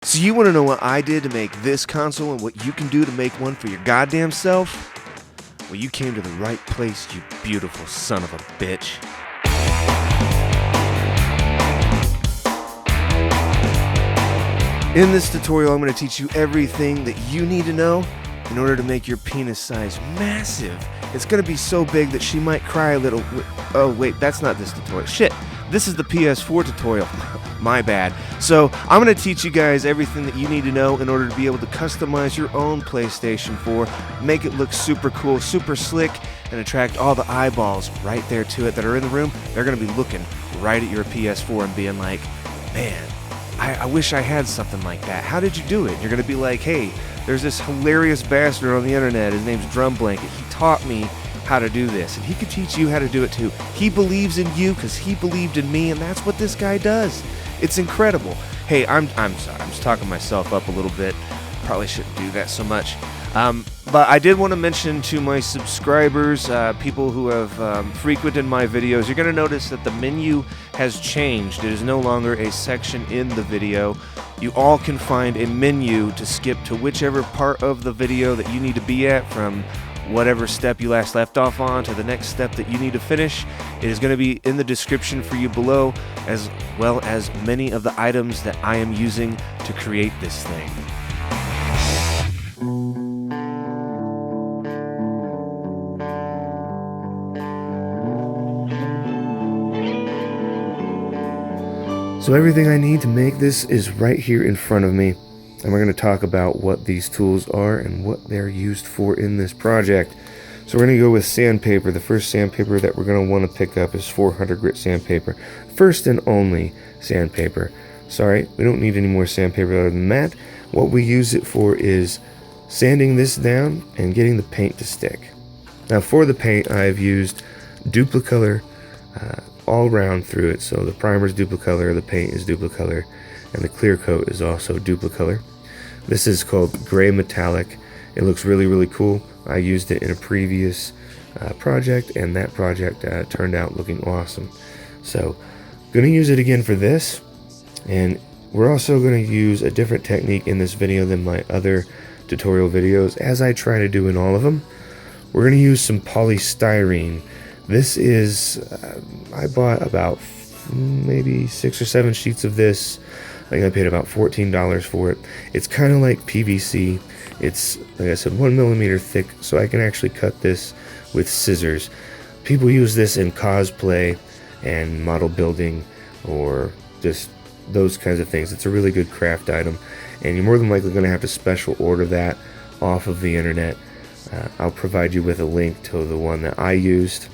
So you want to know what I did to make this console and what you can do to make one for your goddamn self? Well, you came to the right place, you beautiful son of a bitch. In this tutorial, I'm going to teach you everything that you need to know in order to make your penis size massive. It's going to be so big that she might cry a little. Oh, wait, that's not this tutorial. Shit, this is the PS4 tutorial. My bad. So, I'm going to teach you guys everything that you need to know in order to be able to customize your own PlayStation 4, make it look super cool, super slick, and attract all the eyeballs right there to it that are in the room. They're going to be looking right at your PS4 and being like, man, I wish I had something like that. How did you do it? You're going to be like, hey, there's this hilarious bastard on the internet. His name's Drumblanket. He taught me how to do this, and he could teach you how to do it too. He believes in you because he believed in me, and that's what this guy does. It's incredible. Hey, I'm sorry. I'm just talking myself up a little bit. Probably shouldn't do that so much. But I did want to mention to my subscribers, people who have frequented my videos, you're going to notice that the menu has changed. It is no longer a section in the video. You all can find a menu to skip to whichever part of the video that you need to be at, from whatever step you last left off on to the next step that you need to finish. It is going to be in the description for you below, as well as many of the items that I am using to create this thing. So everything I need to make this is right here in front of me, and we're going to talk about what these tools are and what they're used for in this project. So we're going to go with sandpaper. The first sandpaper that we're going to want to pick up is 400 grit sandpaper. First and only sandpaper. Sorry, we don't need any more sandpaper other than that. What we use it for is sanding this down and getting the paint to stick. Now for the paint, I've used Duplicolor all round through it. So the primer is Duplicolor, the paint is Duplicolor, and the clear coat is also Duplicolor. This is called Gray Metallic. It looks really, really cool. I used it in a previous project, and that project turned out looking awesome. So I'm going to use it again for this, and we're also going to use a different technique in this video than my other tutorial videos, as I try to do in all of them. We're going to use some polystyrene. This is, I bought about maybe 6 or 7 sheets of this. I think I paid about $14 for it. It's kind of like PVC. It's, like I said, 1 millimeter thick, so I can actually cut this with scissors. People use this in cosplay and model building, or just those kinds of things. It's a really good craft item, and you're more than likely going to have to special order that off of the internet. I'll provide you with a link to the one that I used,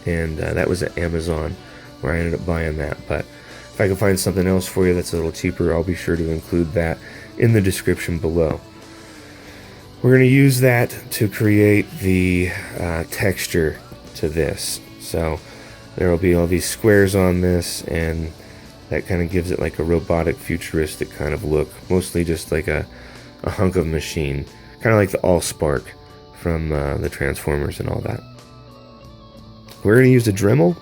and that was at Amazon where I ended up buying that. But if I can find something else for you that's a little cheaper, I'll be sure to include that in the description below. We're going to use that to create the texture to this. So there will be all these squares on this, and that kind of gives it like a robotic, futuristic kind of look. Mostly just like a hunk of machine. Kind of like the Allspark from the Transformers and all that. We're going to use a Dremel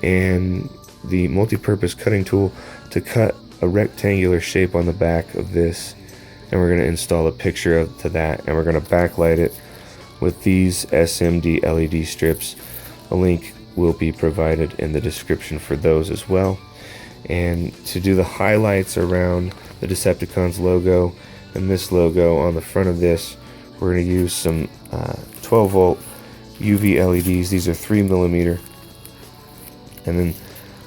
and the multi-purpose cutting tool to cut a rectangular shape on the back of this, and we're going to install a picture to that, and we're going to backlight it with these SMD LED strips. A link will be provided in the description for those as well. And to do the highlights around the Decepticons logo and this logo on the front of this, we're going to use some 12 volt UV LEDs. These are 3 millimeter, and then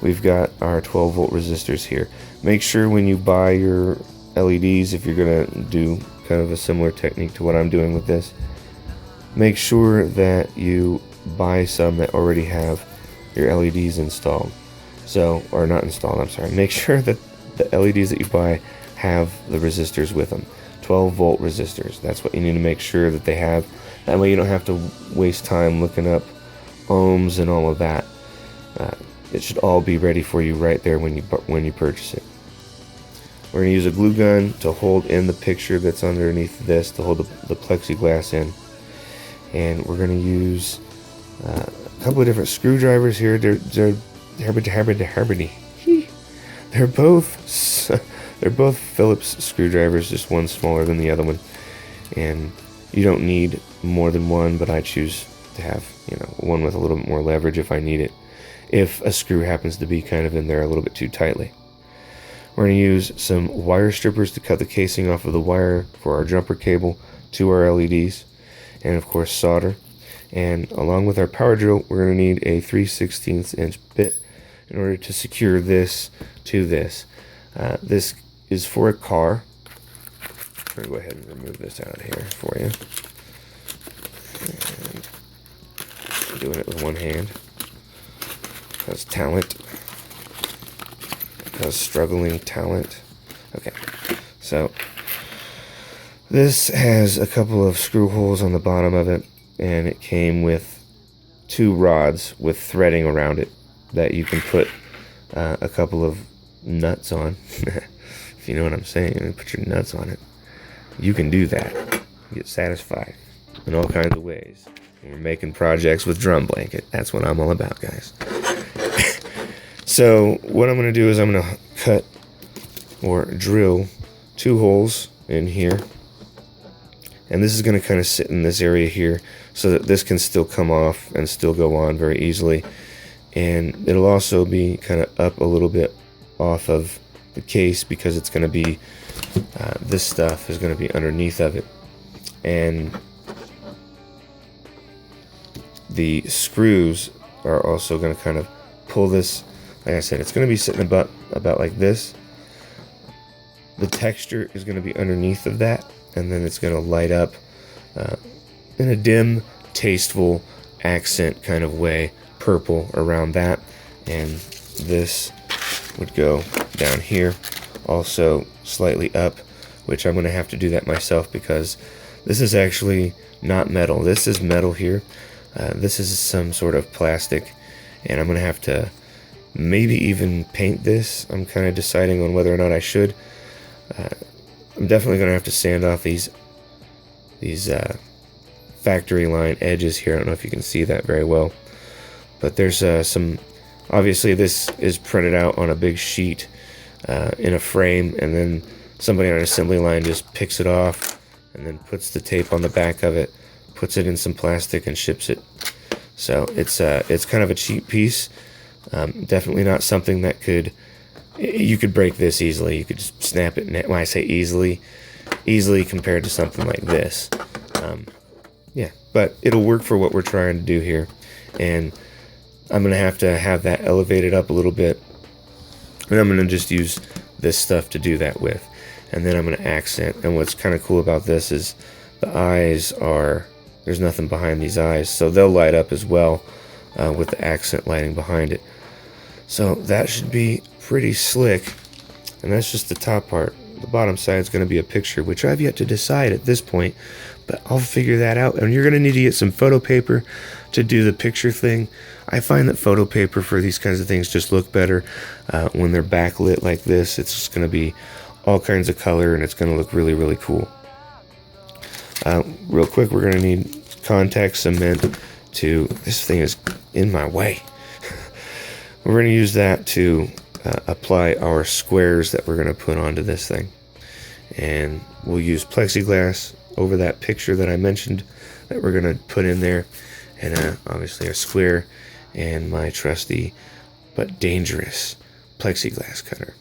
we've got our 12 volt resistors here. Make sure when you buy your LEDs, if you're going to do kind of a similar technique to what I'm doing with this, make sure that you buy some that already have your LEDs installed. So, or not installed, I'm sorry. Make sure that the LEDs that you buy have the resistors with them. 12 volt resistors. That's what you need to make sure that they have. That way you don't have to waste time looking up ohms and all of that. It should all be ready for you right there when you purchase it. We're going to use a glue gun to hold in the picture that's underneath this, to hold the plexiglass in. And we're going to use a couple of different screwdrivers here. They're both They're both Phillips screwdrivers, just one smaller than the other one. And you don't need more than one, but I choose to have, one with a little bit more leverage if I need it, if a screw happens to be kind of in there a little bit too tightly. We're going to use some wire strippers to cut the casing off of the wire for our jumper cable to our LEDs, and of course solder. And along with our power drill, we're going to need a 3/16 inch bit in order to secure this to this. This is for a car. I'm going to go ahead and remove this out of here for you. And I'm doing it with one hand. Because talent. Because struggling talent. Okay, so this has a couple of screw holes on the bottom of it, and it came with 2 rods with threading around it that you can put a couple of nuts on. If you know what I'm saying, and put your nuts on it. You can do that. Get satisfied in all kinds of ways. And we're making projects with Drumblanket. That's what I'm all about, guys. So what I'm going to do is I'm going to cut or drill 2 holes in here. And this is going to kind of sit in this area here so that this can still come off and still go on very easily. And it'll also be kind of up a little bit off of the case because it's going to be, this stuff is going to be underneath of it. And the screws are also going to kind of pull this. Like I said, it's going to be sitting about like this. The texture is going to be underneath of that, and then it's going to light up in a dim, tasteful accent kind of way, purple around that. And this would go down here, also slightly up, which I'm going to have to do that myself because this is actually not metal. This is metal here. This is some sort of plastic, and I'm going to have to maybe even paint this. I'm kind of deciding on whether or not I should. I'm definitely going to have to sand off these factory line edges here. I don't know if you can see that very well, but there's some, obviously this is printed out on a big sheet in a frame, and then somebody on an assembly line just picks it off and then puts the tape on the back of it, puts it in some plastic and ships it. So it's kind of a cheap piece. Definitely not something that you could break this easily. You could just snap it. When I say easily compared to something like this. Yeah, but it'll work for what we're trying to do here. And I'm going to have that elevated up a little bit. And I'm going to just use this stuff to do that with. And then I'm going to accent. And what's kind of cool about this is the eyes there's nothing behind these eyes. So they'll light up as well with the accent lighting behind it. So that should be pretty slick. And that's just the top part. The bottom side is going to be a picture, which I've yet to decide at this point, but I'll figure that out. And you're going to need to get some photo paper to do the picture thing. I find that photo paper for these kinds of things just look better when they're backlit like this. It's just going to be all kinds of color, and it's going to look really, really cool. Real quick, we're going to need contact cement this thing is in my way. We're going to use that to apply our squares that we're going to put onto this thing. And we'll use plexiglass over that picture that I mentioned that we're going to put in there. And obviously a square and my trusty but dangerous plexiglass cutter.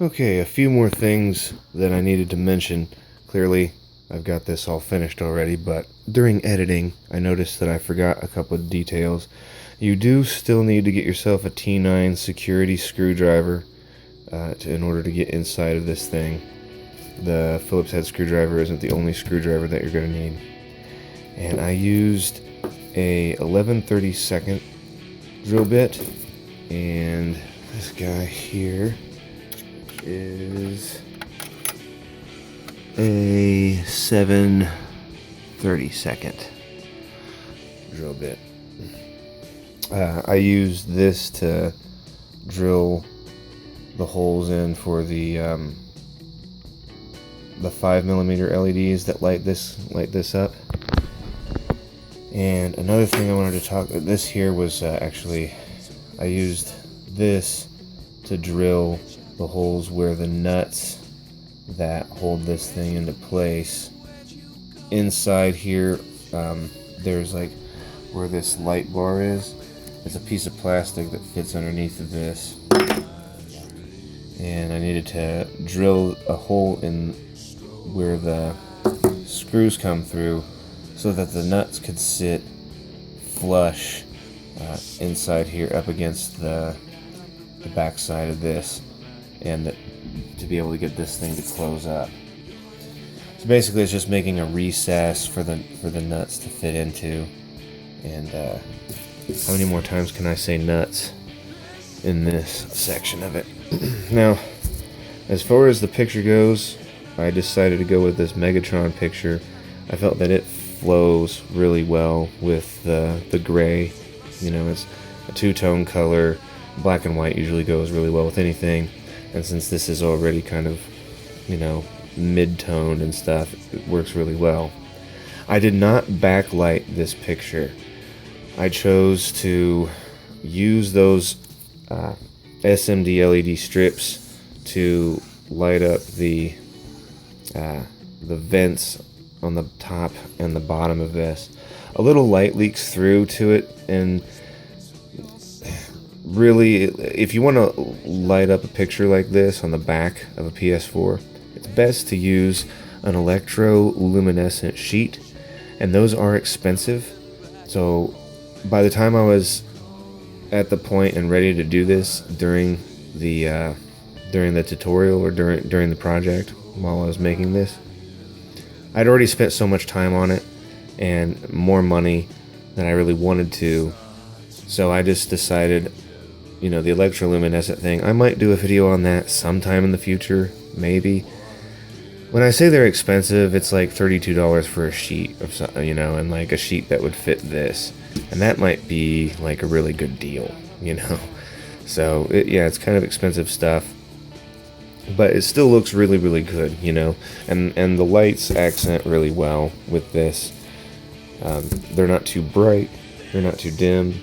Okay, a few more things that I needed to mention. Clearly, I've got this all finished already, but during editing, I noticed that I forgot a couple of details. You do still need to get yourself a T9 security screwdriver in order to get inside of this thing. The Phillips head screwdriver isn't the only screwdriver that you're going to need. And I used a 11/32 drill bit, and this guy here is a 7/32 drill bit. I used this to drill the holes in for the 5mm LEDs that light this up. And another thing I wanted to talk about, this here was actually, I used this to drill the holes where the nuts that hold this thing into place. Inside here, there's like where this light bar is. It's a piece of plastic that fits underneath of this. And I needed to drill a hole in where the screws come through so that the nuts could sit flush inside here up against the back side of this, and to be able to get this thing to close up. So basically it's just making a recess for the nuts to fit into. And how many more times can I say nuts in this section of it? Now, as far as the picture goes, I decided to go with this Megatron picture. I felt that it flows really well with the gray. You know, it's a two-tone color. Black and white usually goes really well with anything. And since this is already kind of, you know, mid-toned and stuff, it works really well. I did not backlight this picture. I chose to use those SMD LED strips to light up the vents on the top and the bottom of this. A little light leaks through to it, and really, if you want to light up a picture like this on the back of a PS4, it's best to use an electroluminescent sheet, and those are expensive. So by the time I was at the point and ready to do this during the tutorial or during the project while I was making this, I'd already spent so much time on it and more money than I really wanted to. So I just decided, you know, the electroluminescent thing, I might do a video on that sometime in the future, maybe. When I say they're expensive, it's like $32 for a sheet of something, you know, and like a sheet that would fit this. And that might be like a really good deal, you know. So yeah, it's kind of expensive stuff, but it still looks really, really good, you know. And the lights accent really well with this. They're not too bright, they're not too dim.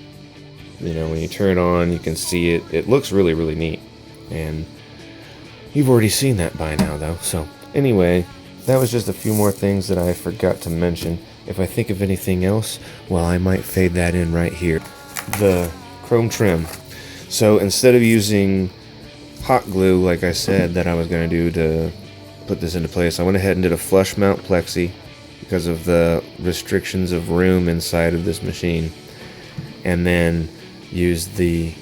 You know, when you turn it on, you can see it. It looks really, really neat. And you've already seen that by now, though. So anyway, that was just a few more things that I forgot to mention. If I think of anything else, well, I might fade that in right here. The chrome trim. So instead of using hot glue, like I said that I was going to do to put this into place, I went ahead and did a flush mount Plexi because of the restrictions of room inside of this machine. And then used the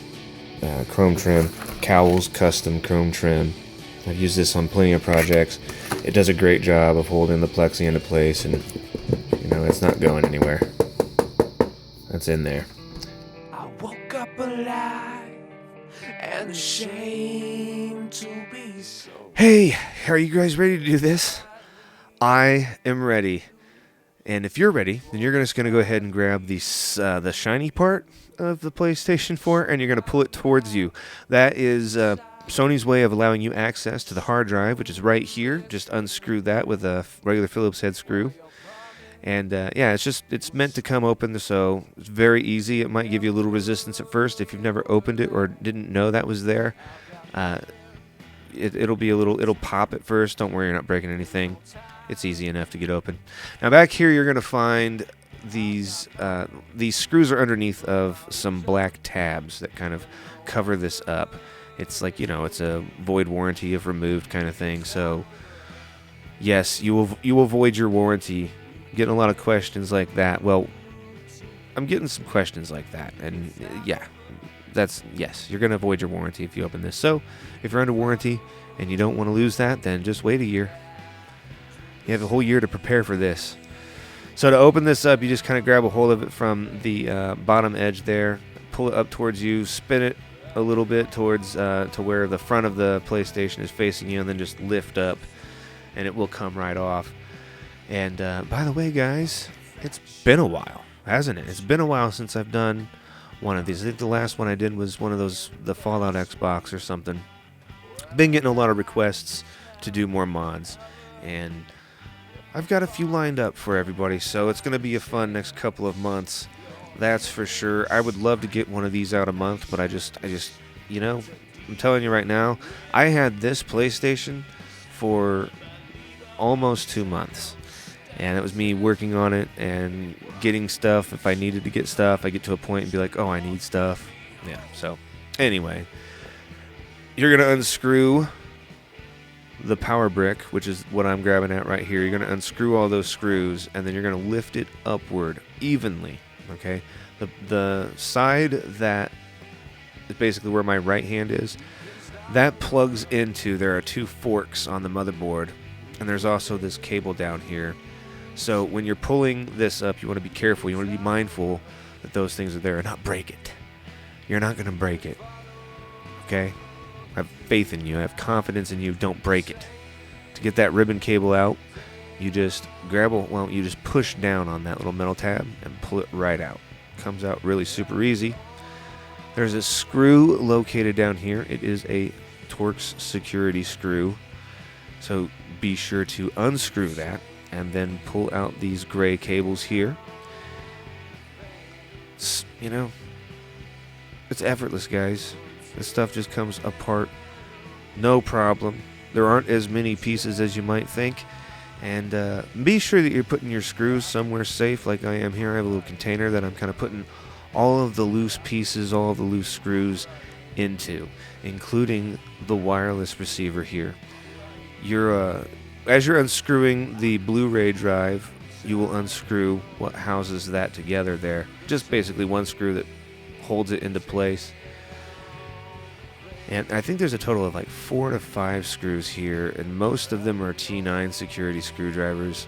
chrome trim, Cowell's custom chrome trim. I've used this on plenty of projects. It does a great job of holding the Plexi into place, and you know, it's not going anywhere. That's in there. I woke up alive and ashamed to be so. Hey, are you guys ready to do this? I am ready. And if you're ready, then you're just going to go ahead and grab the shiny part of the PlayStation 4, and you're going to pull it towards you. That is Sony's way of allowing you access to the hard drive, which is right here. Just unscrew that with a regular Phillips head screw. And yeah, it's meant to come open, so it's very easy. It might give you a little resistance at first if you've never opened it or didn't know that was there. It'll pop at first. Don't worry, you're not breaking anything. It's easy enough to get open. Now back here, you're going to find these screws are underneath of some black tabs that kind of cover this up. It's like, you know, it's a void warranty if removed kind of thing. So yes, you will void your warranty. Getting a lot of questions like that. Well, I'm getting some questions like that, and yeah, yes, you're going to void your warranty if you open this. So if you're under warranty and you don't want to lose that, then just wait a year. You have a whole year to prepare for this. So to open this up, you just kind of grab a hold of it from the bottom edge there, pull it up towards you, spin it a little bit towards to where the front of the PlayStation is facing you, and then just lift up, and it will come right off. And by the way, guys, it's been a while, hasn't it? It's been a while since I've done one of these. I think the last one I did was one of those, the Fallout Xbox or something. Been getting a lot of requests to do more mods, and I've got a few lined up for everybody, so it's going to be a fun next couple of months. That's for sure. I would love to get one of these out a month, but I just, you know, I'm telling you right now, I had this PlayStation for almost 2 months. And it was me working on it and getting stuff. If I needed to get stuff, I get to a point and be like, oh, I need stuff. Yeah, so anyway, you're going to unscrew the power brick, which is what I'm grabbing at right here. You're going to unscrew all those screws, and then you're going to lift it upward evenly, okay? The side that is basically where my right hand is, that plugs into, there are 2 forks on the motherboard, and there's also this cable down here. So when you're pulling this up, you want to be careful. You want to be mindful that those things are there and not break it. You're not going to break it, okay? I have faith in you. I have confidence in you. Don't break it. To get that ribbon cable out, you just you just push down on that little metal tab and pull it right out. Comes out really super easy. There's a screw located down here. It is a Torx security screw. So be sure to unscrew that and then pull out these gray cables here. It's effortless, guys. This stuff just comes apart, no problem. There aren't as many pieces as you might think. And be sure that you're putting your screws somewhere safe like I am here. I have a little container that I'm kind of putting all of the loose pieces, all of the loose screws into, including the wireless receiver here. As you're unscrewing the Blu-ray drive, you will unscrew what houses that together there. Just basically one screw that holds it into place. And I think there's a total of like 4 to 5 screws here, and most of them are T9 security screwdrivers.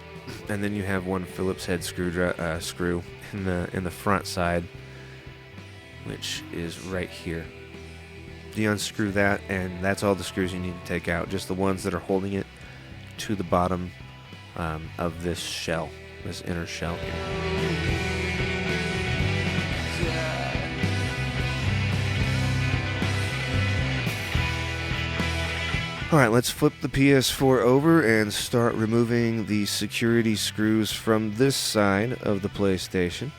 And then you have one Phillips head screw in the front side, which is right here. You unscrew that, and that's all the screws you need to take out, just the ones that are holding it to the bottom of this shell, this inner shell here. Alright, let's flip the PS4 over and start removing the security screws from this side of the PlayStation.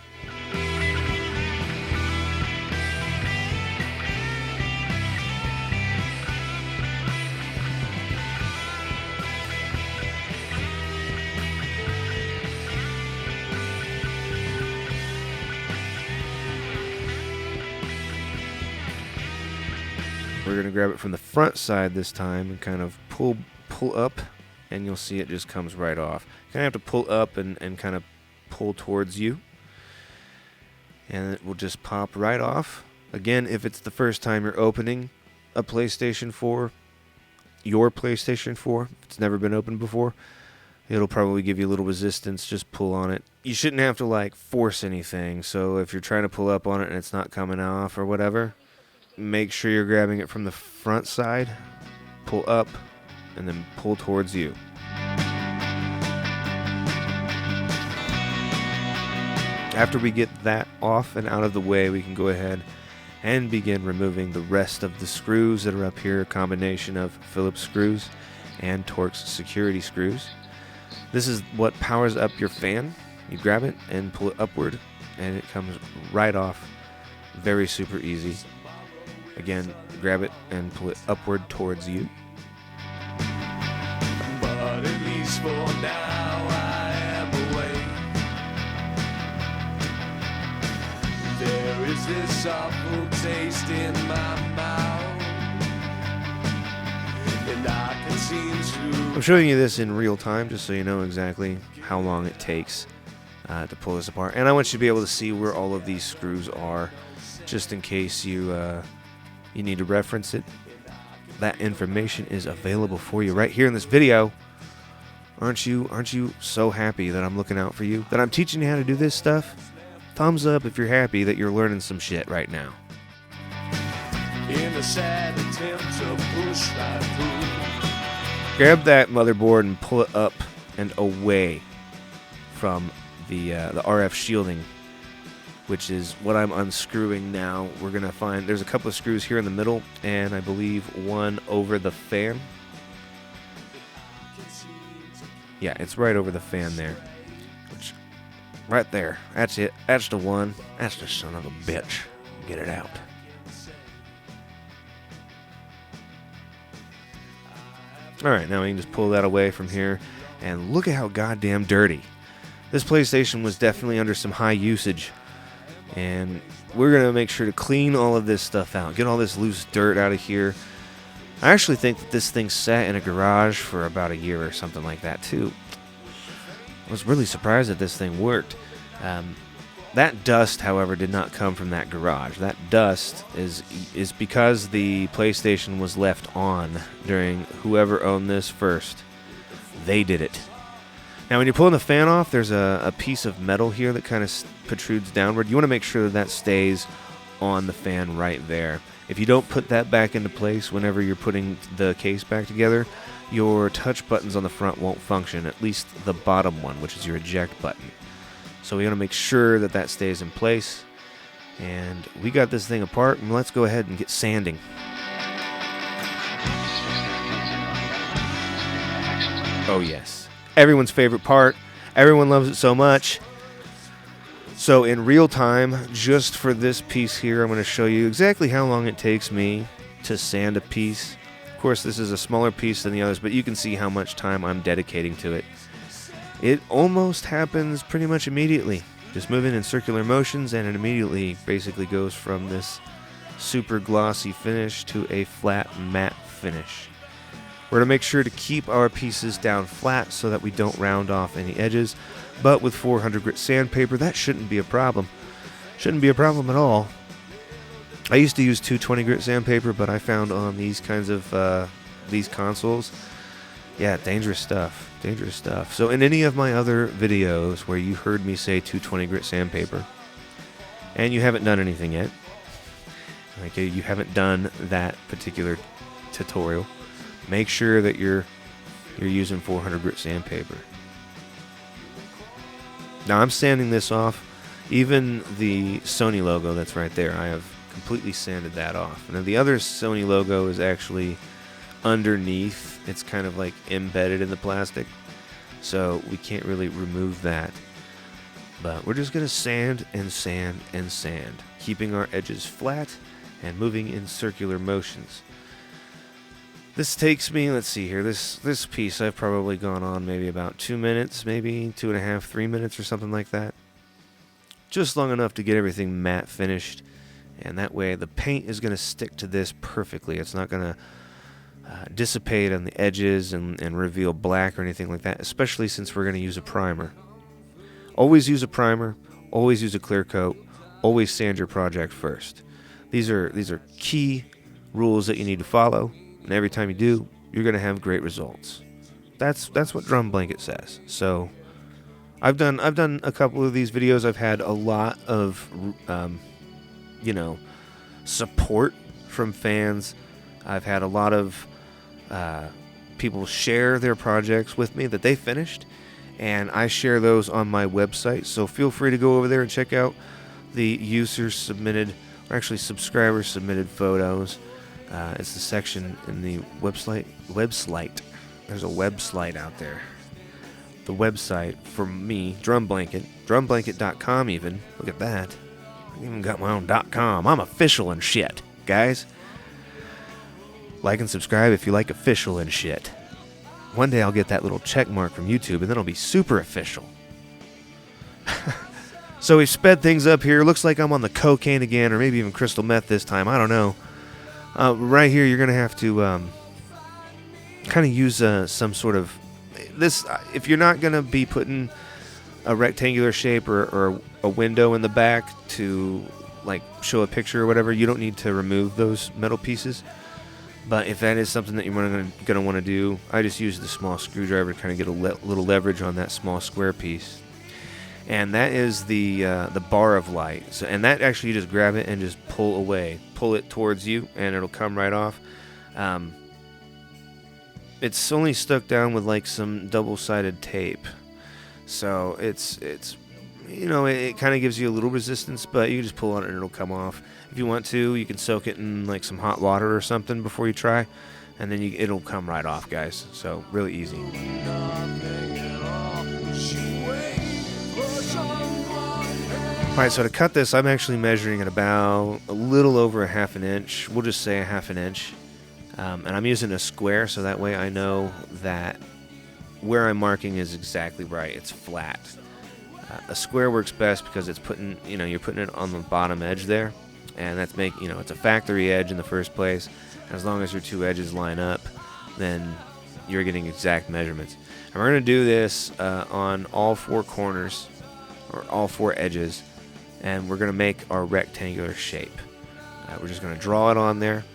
We're going to grab it from the front side this time and kind of pull up, and you'll see it just comes right off. You're going to have to pull up and kind of pull towards you, and it will just pop right off. Again, if it's the first time you're opening a PlayStation 4, your PlayStation 4, if it's never been opened before, it'll probably give you a little resistance. Just pull on it. You shouldn't have to force anything, so if you're trying to pull up on it and it's not coming off or whatever, make sure you're grabbing it from the front side, pull up, and then pull towards you. After we get that off and out of the way, we can go ahead and begin removing the rest of the screws that are up here, a combination of Phillips screws and Torx security screws. This is what powers up your fan. You grab it and pull it upward, and it comes right off. Very super easy. Again, grab it and pull it upward towards you. But at least for now I am awake. There is this awful taste in my mouth, and I can seem to... I'm showing you this in real time just so you know exactly how long it takes to pull this apart. And I want you to be able to see where all of these screws are, just in case you need to reference it. That information is available for you right here in this video. Aren't you so happy that I'm looking out for you? That I'm teaching you how to do this stuff? Thumbs up if you're happy that you're learning some shit right now. In a sad attempt to push right through. Grab that motherboard and pull it up and away from the RF shielding, which is what I'm unscrewing now. We're going to find there's a couple of screws here in the middle, and I believe one over the fan. Yeah, it's right over the fan there. Right there. That's it. That's the one. That's the son of a bitch. Get it out. Alright, now we can just pull that away from here, and look at how goddamn dirty. This PlayStation was definitely under some high usage, and we're going to make sure to clean all of this stuff out, get all this loose dirt out of here. I actually think that this thing sat in a garage for about a year or something like that, too. I was really surprised that this thing worked. That dust, however, did not come from that garage. That dust is because the PlayStation was left on during whoever owned this first. They did it. Now, when you're pulling the fan off, there's a piece of metal here that kind of protrudes downward. You want to make sure that stays on the fan right there. If you don't put that back into place whenever you're putting the case back together, your touch buttons on the front won't function, at least the bottom one, which is your eject button. So we want to make sure that that stays in place. And we got this thing apart, and let's go ahead and get sanding. Oh yes, everyone's favorite part. Everyone loves it so much. So in real time, just for this piece here, I'm going to show you exactly how long it takes me to sand a piece. Of course, this is a smaller piece than the others, but you can see how much time I'm dedicating to it. It almost happens pretty much immediately. Just moving in circular motions, and it immediately basically goes from this super glossy finish to a flat matte finish. We're going to make sure to keep our pieces down flat so that we don't round off any edges, but with 400 grit sandpaper, that shouldn't be a problem. Shouldn't be a problem at all. I used to use 220 grit sandpaper, but I found on these kinds of these consoles, yeah, dangerous stuff. Dangerous stuff. So in any of my other videos where you heard me say 220 grit sandpaper, and you haven't done anything yet, okay, you haven't done that particular tutorial, make sure that you're using 400 grit sandpaper. Now I'm sanding this off. Even the Sony logo that's right there, I have completely sanded that off. Now the other Sony logo is actually underneath. It's kind of like embedded in the plastic, so we can't really remove that. But we're just going to sand and sand and sand, keeping our edges flat and moving in circular motions. This takes me, let's see here, this piece I've probably gone on maybe about 2 minutes, maybe 2.5, 3 minutes or something like that. Just long enough to get everything matte finished, and that way the paint is going to stick to this perfectly. It's not going to dissipate on the edges and reveal black or anything like that, especially since we're going to use a primer. Always use a primer, always use a clear coat, always sand your project first. These are key rules that you need to follow, and every time you do, you're going to have great results. That's what Drumblanket says. So I've done a couple of these videos. I've had a lot of support from fans. I've had a lot of people share their projects with me that they finished, and I share those on my website, so feel free to go over there and check out the users submitted, or actually subscribers submitted photos. It's the section in the website. There's a website out there. The website for me, Drumblanket.com even. Look at that. I even got my own .com. I'm official and shit, guys. Like and subscribe if you like official and shit. One day I'll get that little check mark from YouTube, and then I'll be super official. So we sped things up here. Looks like I'm on the cocaine again, or maybe even crystal meth this time. I don't know. Right here, you're going to have to kind of use some sort of... this. If you're not going to be putting a rectangular shape or a window in the back to like show a picture or whatever, you don't need to remove those metal pieces. But if that is something that you're going to want to do, I just use the small screwdriver to kind of get a little leverage on that small square piece. And that is the bar of light. So, and that actually, you just grab it and just pull away. Pull it towards you, and it'll come right off. It's only stuck down with like some double-sided tape. So it kind of gives you a little resistance, but you can just pull on it and it'll come off. If you want to, you can soak it in like some hot water or something before you try, and then it'll come right off, guys. So really easy. Alright, so to cut this, I'm actually measuring at about a little over a half an inch. We'll just say a half an inch. And I'm using a square, so that way I know that where I'm marking is exactly right. It's flat. A square works best because it's putting, you're putting it on the bottom edge there, and that's it's a factory edge in the first place. As long as your two edges line up, then you're getting exact measurements. And we're going to do this on all four corners, or all four edges, and we're going to make our rectangular shape. We're just going to draw it on there,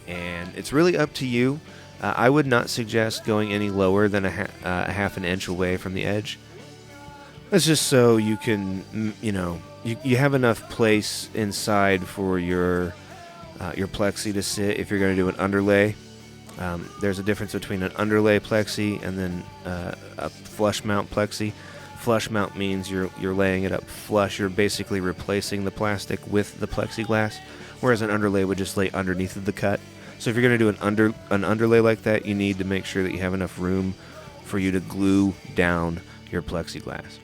and it's really up to you. I would not suggest going any lower than a half an inch away from the edge. That's just so you can, you have enough place inside for your Plexi to sit if you're going to do an underlay. There's a difference between an underlay Plexi and then a flush mount Plexi. Flush mount means you're laying it up flush. You're basically replacing the plastic with the plexiglass, whereas an underlay would just lay underneath of the cut. So if you're going to do an underlay like that, you need to make sure that you have enough room for you to glue down your plexiglass.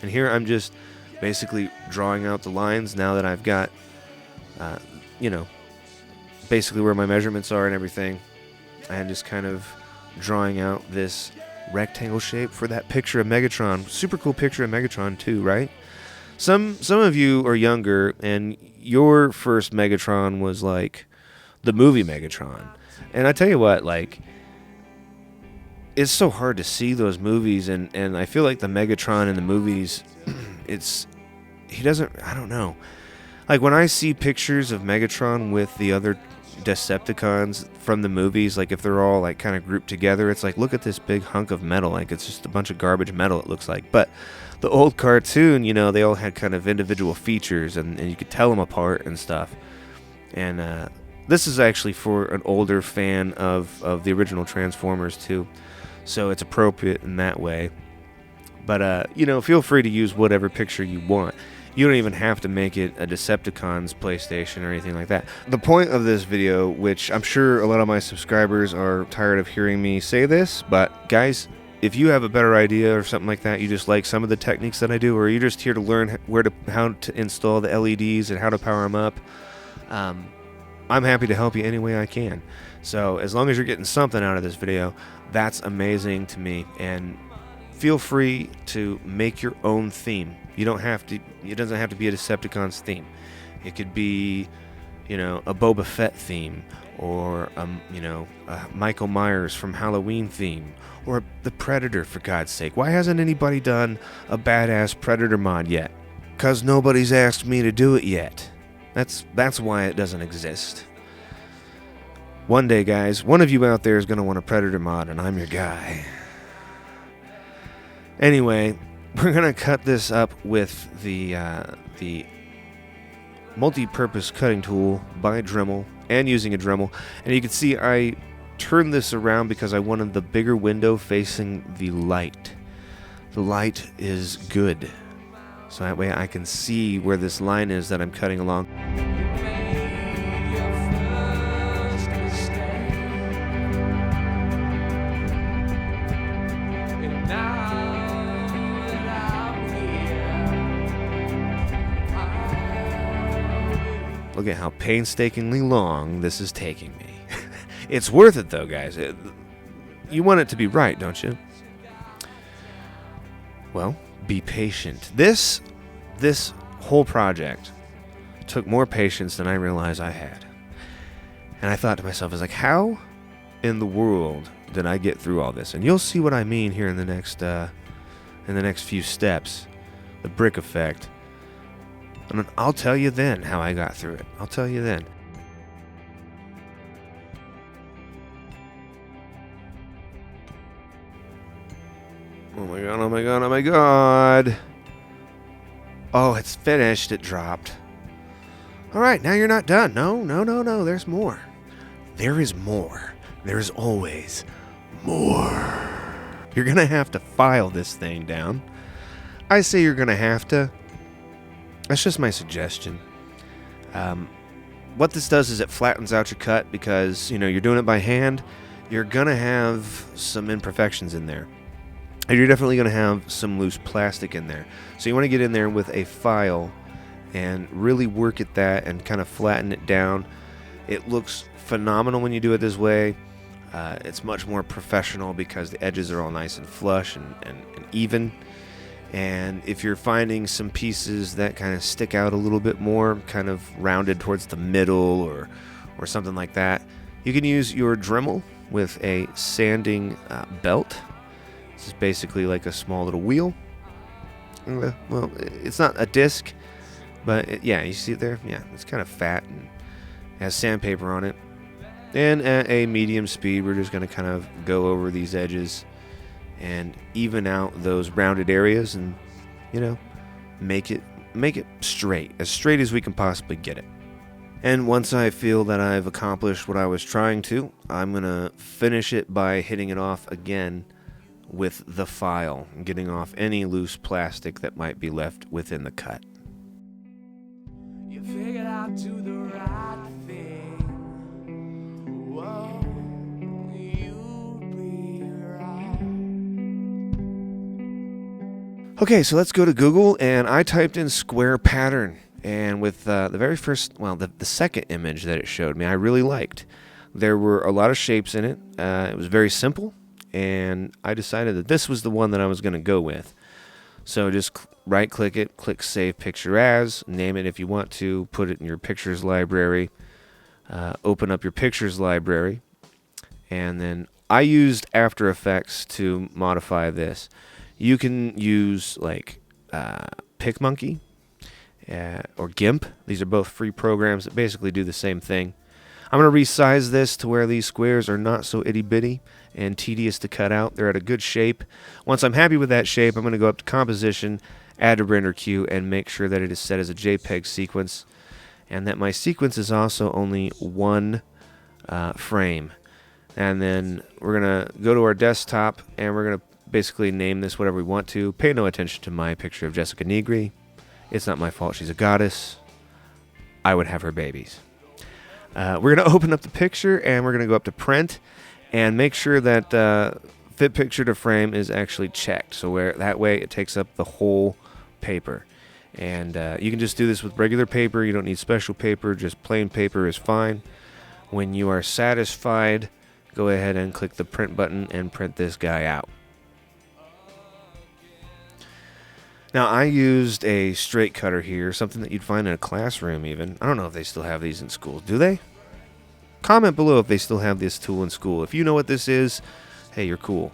And here I'm just basically drawing out the lines now that I've got, basically where my measurements are and everything. And just kind of drawing out this rectangle shape for that picture of Megatron. Super cool picture of Megatron too, right? Some of you are younger, and your first Megatron was like the movie Megatron. And I tell you what, like, it's so hard to see those movies, and I feel like the Megatron in the movies, I don't know. Like, when I see pictures of Megatron with the other Decepticons from the movies, like, if they're all, like, kind of grouped together, it's like, look at this big hunk of metal. Like, it's just a bunch of garbage metal, it looks like. But the old cartoon, they all had kind of individual features, and you could tell them apart and stuff. And this is actually for an older fan of the original Transformers, too. So it's appropriate in that way. But, feel free to use whatever picture you want. You don't even have to make it a Decepticons PlayStation or anything like that. The point of this video, which I'm sure a lot of my subscribers are tired of hearing me say this, but guys, if you have a better idea or something like that, you just like some of the techniques that I do, or you're just here to learn how to install the LEDs and how to power them up, I'm happy to help you any way I can. So as long as you're getting something out of this video, that's amazing to me. And feel free to make your own theme. It doesn't have to be a Decepticons theme. It could be, a Boba Fett theme, or a Michael Myers from Halloween theme, or the Predator, for God's sake. Why hasn't anybody done a badass Predator mod yet? 'Cause nobody's asked me to do it yet. That's why it doesn't exist. One day, guys, one of you out there is going to want a Predator mod, and I'm your guy. Anyway, we're going to cut this up with the multi-purpose cutting tool by Dremel, and using a Dremel. And you can see I turned this around because I wanted the bigger window facing the light. The light is good, so that way I can see where this line is that I'm cutting along. Look at how painstakingly long this is taking me. It's worth it though, guys. You want it to be right, don't you? Well, be patient. This whole project took more patience than I realized I had. And I thought to myself, I was like, how in the world did I get through all this? And you'll see what I mean here in the next few steps. The brick effect. And I'll tell you then how I got through it. I'll tell you then. Oh my god, oh my god, oh my god. Oh, it's finished. It dropped. Alright, now you're not done. No, there's more. There is more. There is always more. You're gonna have to file this thing down. I say you're gonna have to. That's just my suggestion. What this does is it flattens out your cut because, you're doing it by hand. You're going to have some imperfections in there. And you're definitely going to have some loose plastic in there. So you want to get in there with a file and really work at that and kind of flatten it down. It looks phenomenal when you do it this way. It's much more professional because the edges are all nice and flush and even. And if you're finding some pieces that kind of stick out a little bit more, kind of rounded towards the middle or something like that, you can use your Dremel with a sanding belt. This is basically like a small little wheel. Well, it's not a disc, but yeah, you see it there? Yeah, it's kind of fat and has sandpaper on it. And at a medium speed, we're just going to kind of go over these edges and even out those rounded areas and, make it straight as we can possibly get it. And once I feel that I've accomplished what I was trying to, I'm going to finish it by hitting it off again with the file, getting off any loose plastic that might be left within the cut. You figured out to the right thing. Whoa, you'd be right. Okay, so let's go to Google, and I typed in square pattern. And with the second image that it showed me, I really liked. There were a lot of shapes in it. It was very simple, and I decided that this was the one that I was going to go with. So just right-click it, click Save Picture As, name it if you want to, put it in your Pictures library, open up your Pictures library, and then I used After Effects to modify this. You can use like PicMonkey, or GIMP. These are both free programs that basically do the same thing. I'm going to resize this to where these squares are not so itty-bitty and tedious to cut out. They're at a good shape. Once I'm happy with that shape, I'm going to go up to Composition, add to Render Queue, and make sure that it is set as a JPEG sequence, and that my sequence is also only one frame. And then we're going to go to our desktop, and we're going to basically name this whatever we want to. Pay no attention to my picture of Jessica Negri. It's not my fault she's a goddess. I would have her babies. We're going to open up the picture, and we're going to go up to Print and make sure that Fit Picture to Frame is actually checked. So that way it takes up the whole paper. And you can just do this with regular paper. You don't need special paper. Just plain paper is fine. When you are satisfied, go ahead and click the Print button and print this guy out. Now, I used a straight cutter here, something that you'd find in a classroom even. I don't know if they still have these in schools. Do they? Comment below if they still have this tool in school. If you know what this is, hey, you're cool.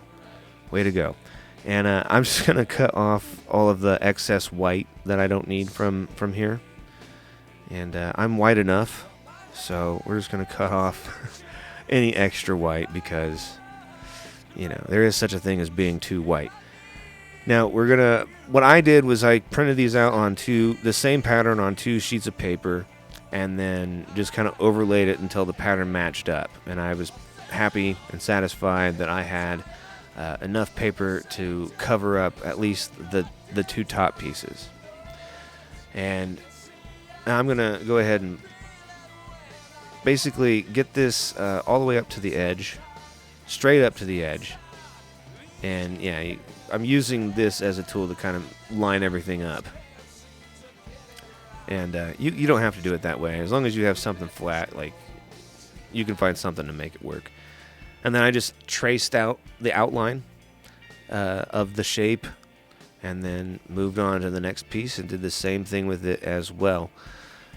Way to go. And I'm just going to cut off all of the excess white that I don't need from here. And I'm white enough, so we're just going to cut off any extra white because, there is such a thing as being too white. Now, what I did was I printed these out on the same pattern on 2 sheets of paper, and then just kind of overlaid it until the pattern matched up. And I was happy and satisfied that I had enough paper to cover up at least the 2 top pieces. And I'm going to go ahead and basically get this all the way up to the edge, straight up to the edge. And yeah, I'm using this as a tool to kind of line everything up. And you don't have to do it that way. As long as you have something flat, like, you can find something to make it work. And then I just traced out the outline of the shape and then moved on to the next piece and did the same thing with it as well.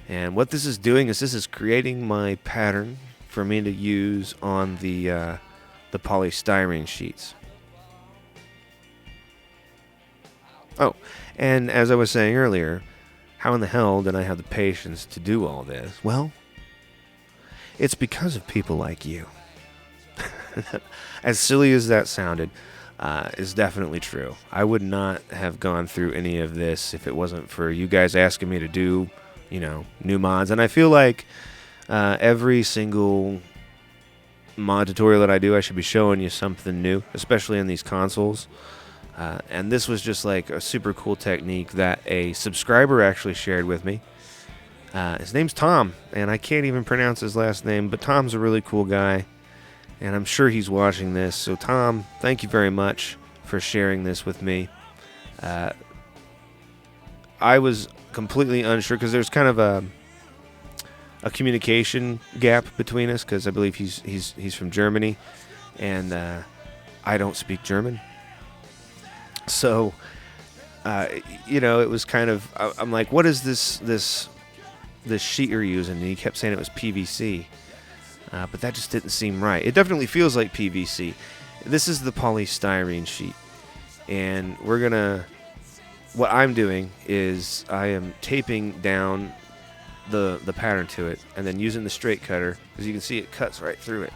And what this is doing is this is creating my pattern for me to use on the polystyrene sheets. Oh, and as I was saying earlier, how in the hell did I have the patience to do all this? Well, it's because of people like you. As silly as that sounded, is definitely true. I would not have gone through any of this if it wasn't for you guys asking me to do, new mods. And I feel like every single mod tutorial that I do, I should be showing you something new, especially in these consoles. And this was just like a super cool technique that a subscriber actually shared with me. His name's Tom, and I can't even pronounce his last name, but Tom's a really cool guy, and I'm sure he's watching this. So Tom, thank you very much for sharing this with me. I was completely unsure because there's kind of a communication gap between us because I believe he's from Germany, and I don't speak German. So, it was kind of, I'm like, what is this sheet you're using? And he kept saying it was PVC, but that just didn't seem right. It definitely feels like PVC. This is the polystyrene sheet, and what I'm doing is I am taping down the pattern to it, and then using the straight cutter, because you can see it cuts right through it.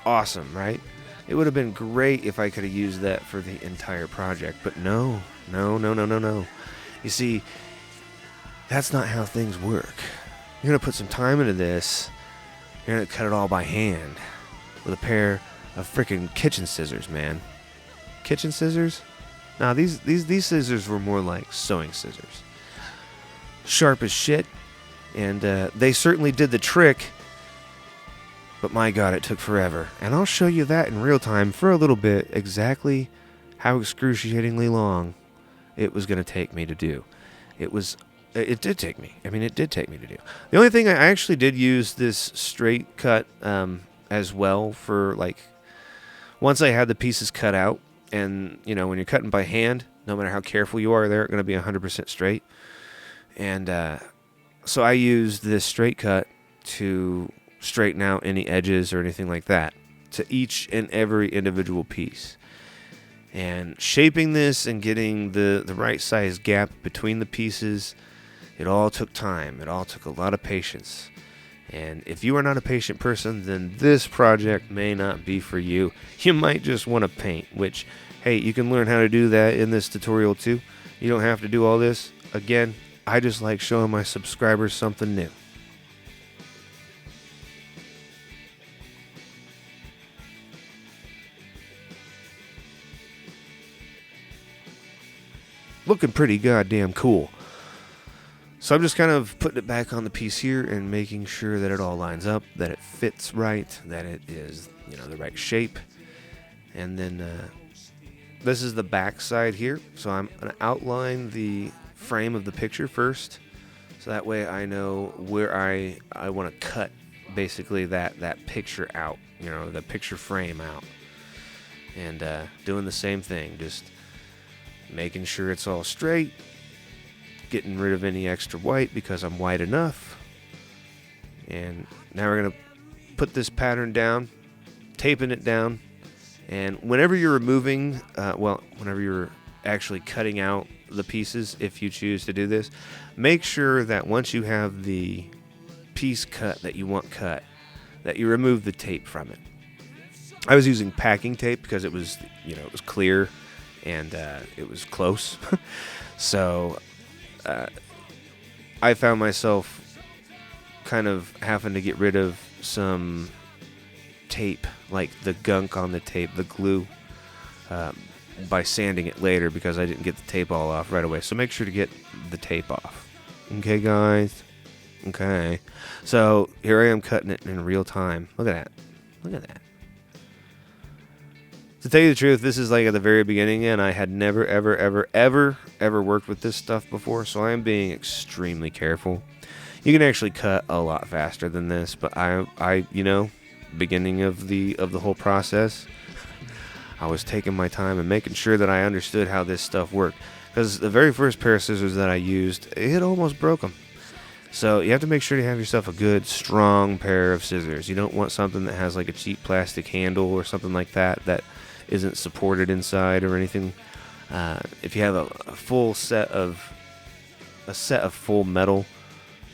Awesome, right? It would have been great if I could have used that for the entire project, but no. You see, that's not how things work. You're going to put some time into this. You're going to cut it all by hand with a pair of freaking kitchen scissors, man. Kitchen scissors? Nah, these scissors were more like sewing scissors. Sharp as shit, and they certainly did the trick. But my God, it took forever. And I'll show you that in real time for a little bit, exactly how excruciatingly long it was going to take me to do. It did take me. It did take me to do. The only thing, I actually did use this straight cut as well for, like, once I had the pieces cut out, and, when you're cutting by hand, no matter how careful you are, they're going to be 100% straight. And so I used this straight cut to straighten out any edges or anything like that to each and every individual piece. And shaping this and getting the right size gap between the pieces, it all took time. It all took a lot of patience. And if you are not a patient person, then this project may not be for you. You might just want to paint, which, hey, you can learn how to do that in this tutorial too. You don't have to do all this. Again, I just like showing my subscribers something new. Looking pretty goddamn cool. So I'm just kind of putting it back on the piece here and making sure that it all lines up, that it fits right, that it is, the right shape. And then this is the back side here. So I'm going to outline the frame of the picture first. So that way I know where I want to cut basically that picture out, the picture frame out. And doing the same thing, just making sure it's all straight, getting rid of any extra white because I'm white enough. And now we're going to put this pattern down, taping it down. And whenever you're removing, whenever you're actually cutting out the pieces, if you choose to do this, make sure that once you have the piece cut that you want cut, that you remove the tape from it. I was using packing tape because it was, it was clear and it was close. So I found myself kind of having to get rid of some tape, like the gunk on the tape, the glue, by sanding it later because I didn't get the tape all off right away. So make sure to get the tape off. Okay, guys? Okay. So here I am cutting it in real time. Look at that. Look at that. To tell you the truth, this is like at the very beginning, and I had never, ever worked with this stuff before, so I am being extremely careful. You can actually cut a lot faster than this, but I beginning of the whole process, I was taking my time and making sure that I understood how this stuff worked, because the very first pair of scissors that I used, it almost broke them. So you have to make sure to have yourself a good, strong pair of scissors. You don't want something that has like a cheap plastic handle or something like that isn't supported inside or anything. If you have a full set of full metal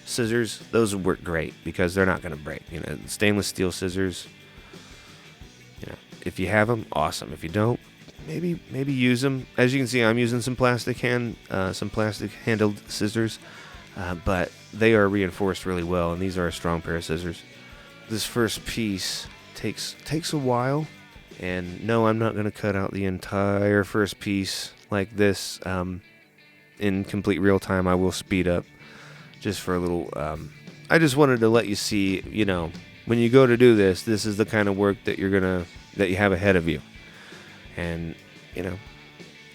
scissors, those would work great because they're not going to break. Stainless steel scissors. If you have them, awesome. If you don't, maybe use them. As you can see, I'm using some plastic handled scissors, but they are reinforced really well, and these are a strong pair of scissors. This first piece takes a while. And no, I'm not going to cut out the entire first piece like this in complete real time. I will speed up just for a little. I just wanted to let you see, when you go to do this, this is the kind of work that that you have ahead of you. And,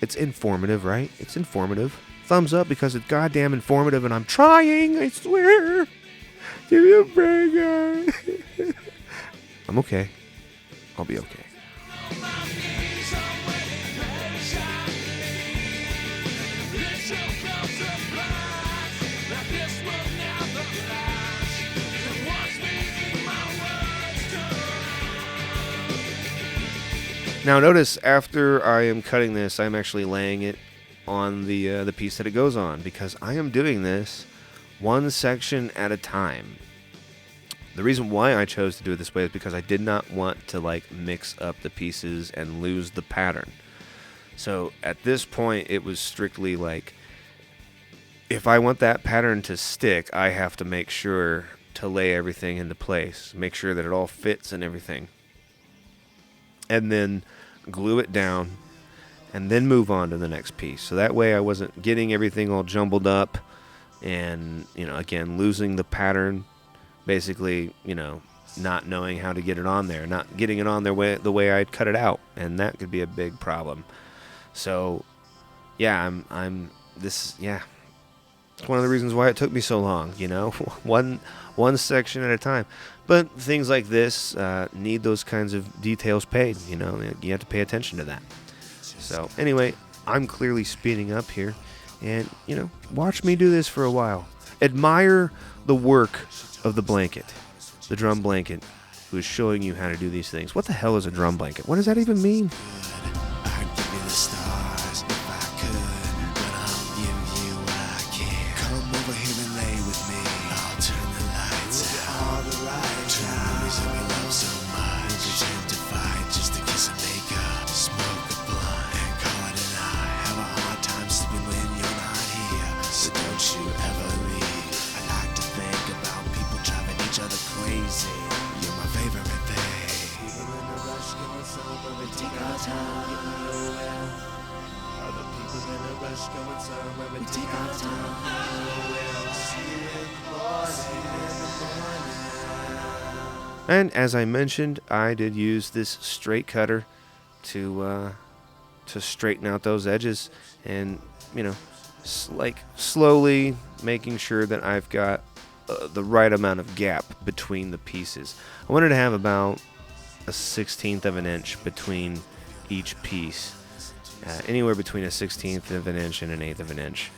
it's informative, right? It's informative. Thumbs up because it's goddamn informative, and I'm trying, I swear. Give me a break, guy. I'm okay. I'll be okay. Now notice after I am cutting this, I'm actually laying it on the piece that it goes on, because I am doing this one section at a time. The reason why I chose to do it this way is because I did not want to like mix up the pieces and lose the pattern. So at this point, it was strictly like, if I want that pattern to stick, I have to make sure to lay everything into place, make sure that it all fits and everything, and then glue it down, and then move on to the next piece. So that way I wasn't getting everything all jumbled up and, again, losing the pattern, basically, not knowing how to get it on there, not getting it on there the way I'd cut it out, and that could be a big problem. So, yeah, it's one of the reasons why it took me so long, one section at a time. But things like this need those kinds of details paid, you have to pay attention to that. So anyway, I'm clearly speeding up here, and, watch me do this for a while. Admire the work of the blanket, the drum blanket, who is showing you how to do these things. What the hell is a drum blanket? What does that even mean? I'd give you the stars if I could, but I'll give you what I can. Come over here and lay with me. I'll turn the lights out. All the lights turn the movies that we love so much. We'll pretend to fight just to kiss and make up. Smoke a blunt and call it a night. Have a hard time sleeping when you're not here, so don't you ever leave. I like to think about people driving each other crazy. You're my favorite thing. People in a rush going somewhere, we take our time, get nowhere. Other people in a rush going somewhere, we take our time, get nowhere. See you in the morning. And as I mentioned, I did use this straight cutter to straighten out those edges, and slowly making sure that I've got the right amount of gap between the pieces. I wanted to have about a 1/16 of an inch between each piece, anywhere between a 1/16 of an inch and an 1/8 of an inch.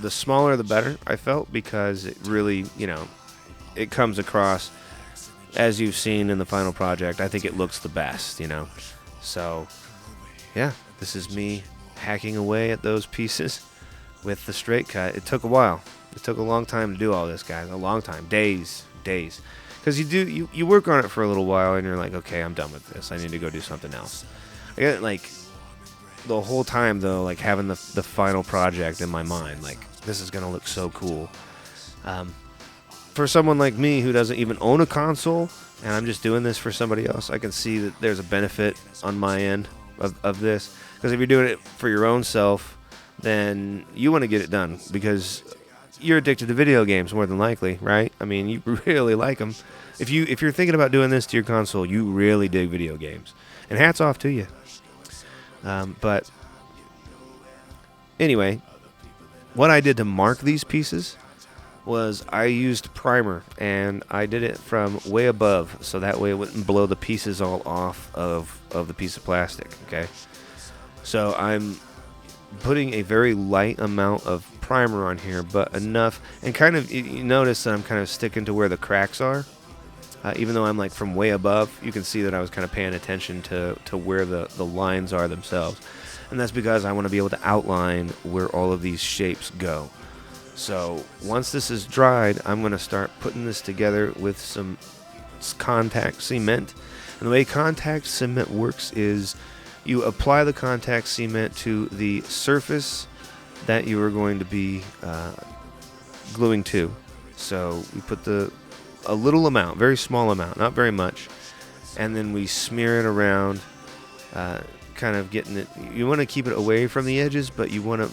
The smaller the better, I felt, because it really, it comes across, as you've seen in the final project. I think it looks the best, So, yeah, this is me hacking away at those pieces with the straight cut. It took a while. It took a long time to do all this, guys. A long time. Days. Because you work on it for a little while, and you're like, okay, I'm done with this. I need to go do something else. I got, the whole time, though, having the final project in my mind, this is going to look so cool. For someone like me who doesn't even own a console, and I'm just doing this for somebody else, I can see that there's a benefit on my end of this. Because if you're doing it for your own self, then you want to get it done, because you're addicted to video games, more than likely, right? I mean, you really like them. If you're thinking about doing this to your console, you really dig video games, and hats off to you. But anyway, what I did to mark these pieces was I used primer, and I did it from way above, so that way it wouldn't blow the pieces all off of the piece of plastic, okay? So I'm putting a very light amount of primer on here, but enough, and kind of, you notice that I'm kind of sticking to where the cracks are. Even though I'm from way above, you can see that I was kind of paying attention to where the lines are themselves. And that's because I want to be able to outline where all of these shapes go. So once this is dried, I'm going to start putting this together with some contact cement. And the way contact cement works is you apply the contact cement to the surface that you are going to be gluing to. So we put a little amount, very small amount, not very much, and then we smear it around, kind of getting it. You want to keep it away from the edges, but you want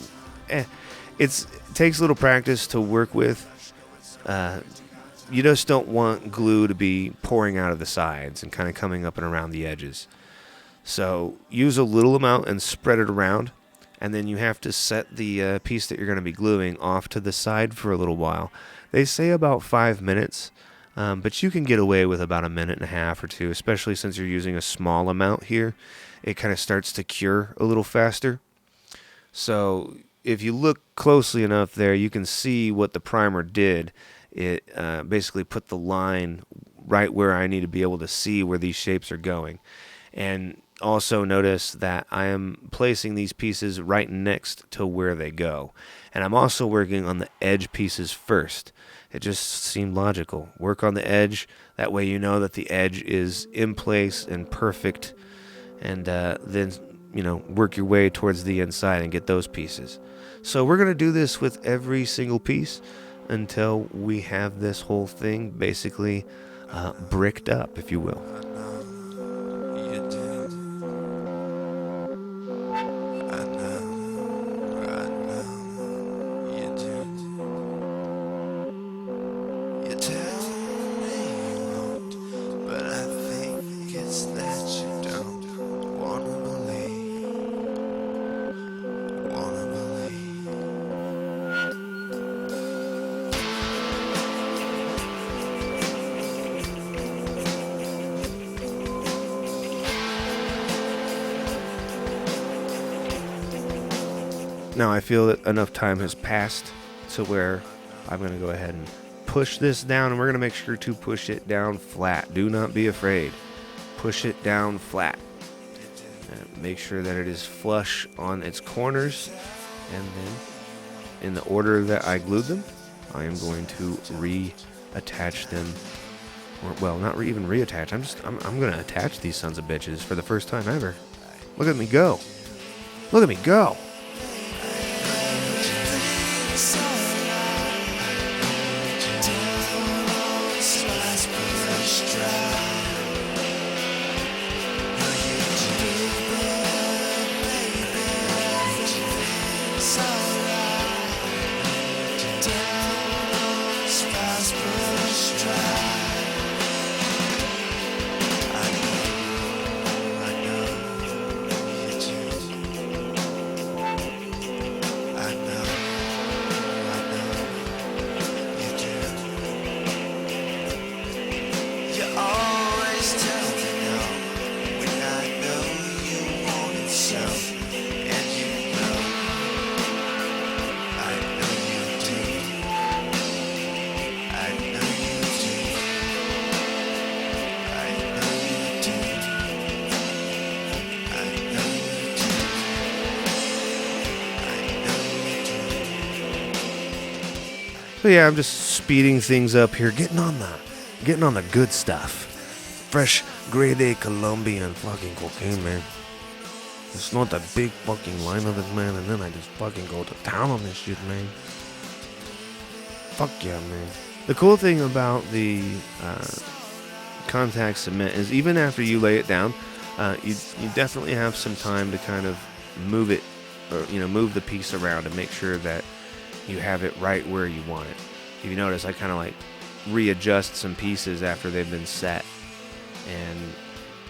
to. It takes a little practice to work with. You just don't want glue to be pouring out of the sides and kind of coming up and around the edges. So use a little amount and spread it around, and then you have to set the piece that you're going to be gluing off to the side for a little while. They say about 5 minutes, but you can get away with about a minute and a half or two, especially since you're using a small amount here. It kind of starts to cure a little faster. So if you look closely enough there, you can see what the primer did. It basically put the line right where I need to be able to see where these shapes are going. And also notice that I am placing these pieces right next to where they go. And I'm also working on the edge pieces first. It just seemed logical. Work on the edge. That way you know that the edge is in place and perfect. And then, work your way towards the inside and get those pieces. So we're going to do this with every single piece until we have this whole thing basically bricked up, if you will. Now I feel that enough time has passed to where I'm going to go ahead and push this down, and we're going to make sure to push it down flat. Do not be afraid. Push it down flat. And make sure that it is flush on its corners, and then in the order that I glued them, I am going to reattach them. Or, well, not even reattach. I'm going to attach these sons of bitches for the first time ever. Look at me go. Look at me go. So yeah, I'm just speeding things up here, getting on the good stuff. Fresh grade A Colombian fucking cocaine, man. It's not that big fucking line of it, man, and then I just fucking go to town on this shit, man. Fuck yeah, man. The cool thing about the contact cement is even after you lay it down, you definitely have some time to kind of move it, or move the piece around and make sure that you have it right where you want it. If you notice, I kind of like readjust some pieces after they've been set, and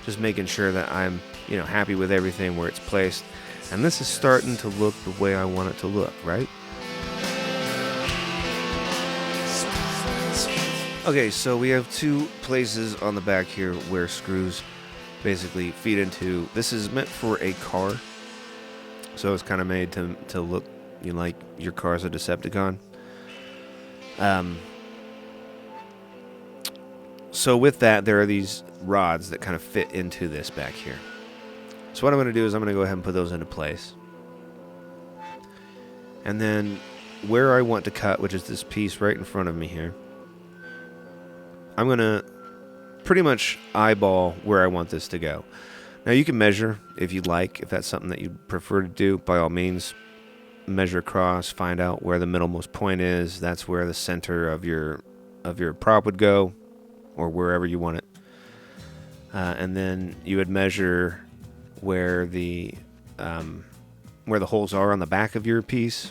just making sure that I'm happy with everything where it's placed. And this is starting to look the way I want it to look, right? Okay, so we have two places on the back here where screws basically feed into. This is meant for a car, so it's kind of made to look like your car's a Decepticon. So with that, there are these rods that kind of fit into this back here. So what I'm going to do is I'm going to go ahead and put those into place. And then where I want to cut, which is this piece right in front of me here, I'm going to pretty much eyeball where I want this to go. Now you can measure if you'd like, if that's something that you prefer to do, by all means. Measure across, find out where the middlemost point is. That's where the center of your prop would go, or wherever you want it. And then you would measure where the holes are on the back of your piece,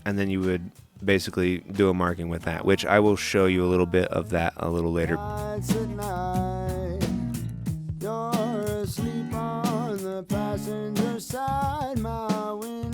and then you would basically do a marking with that, which I will show you a little bit of that a little later. You're asleep on the passenger side, my window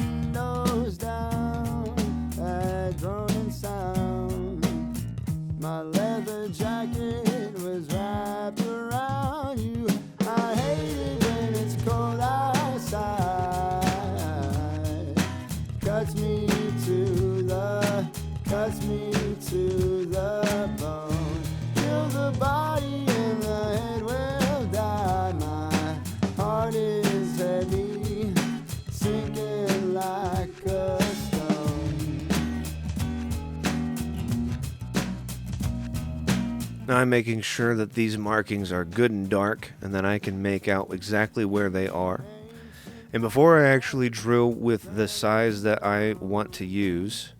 cuts me to the bone. Kill the body and the head will die. My heart is heavy, sinking like a stone. Now I'm making sure that these markings are good and dark, and then I can make out exactly where they are. And before I actually drill with the size that I want to use,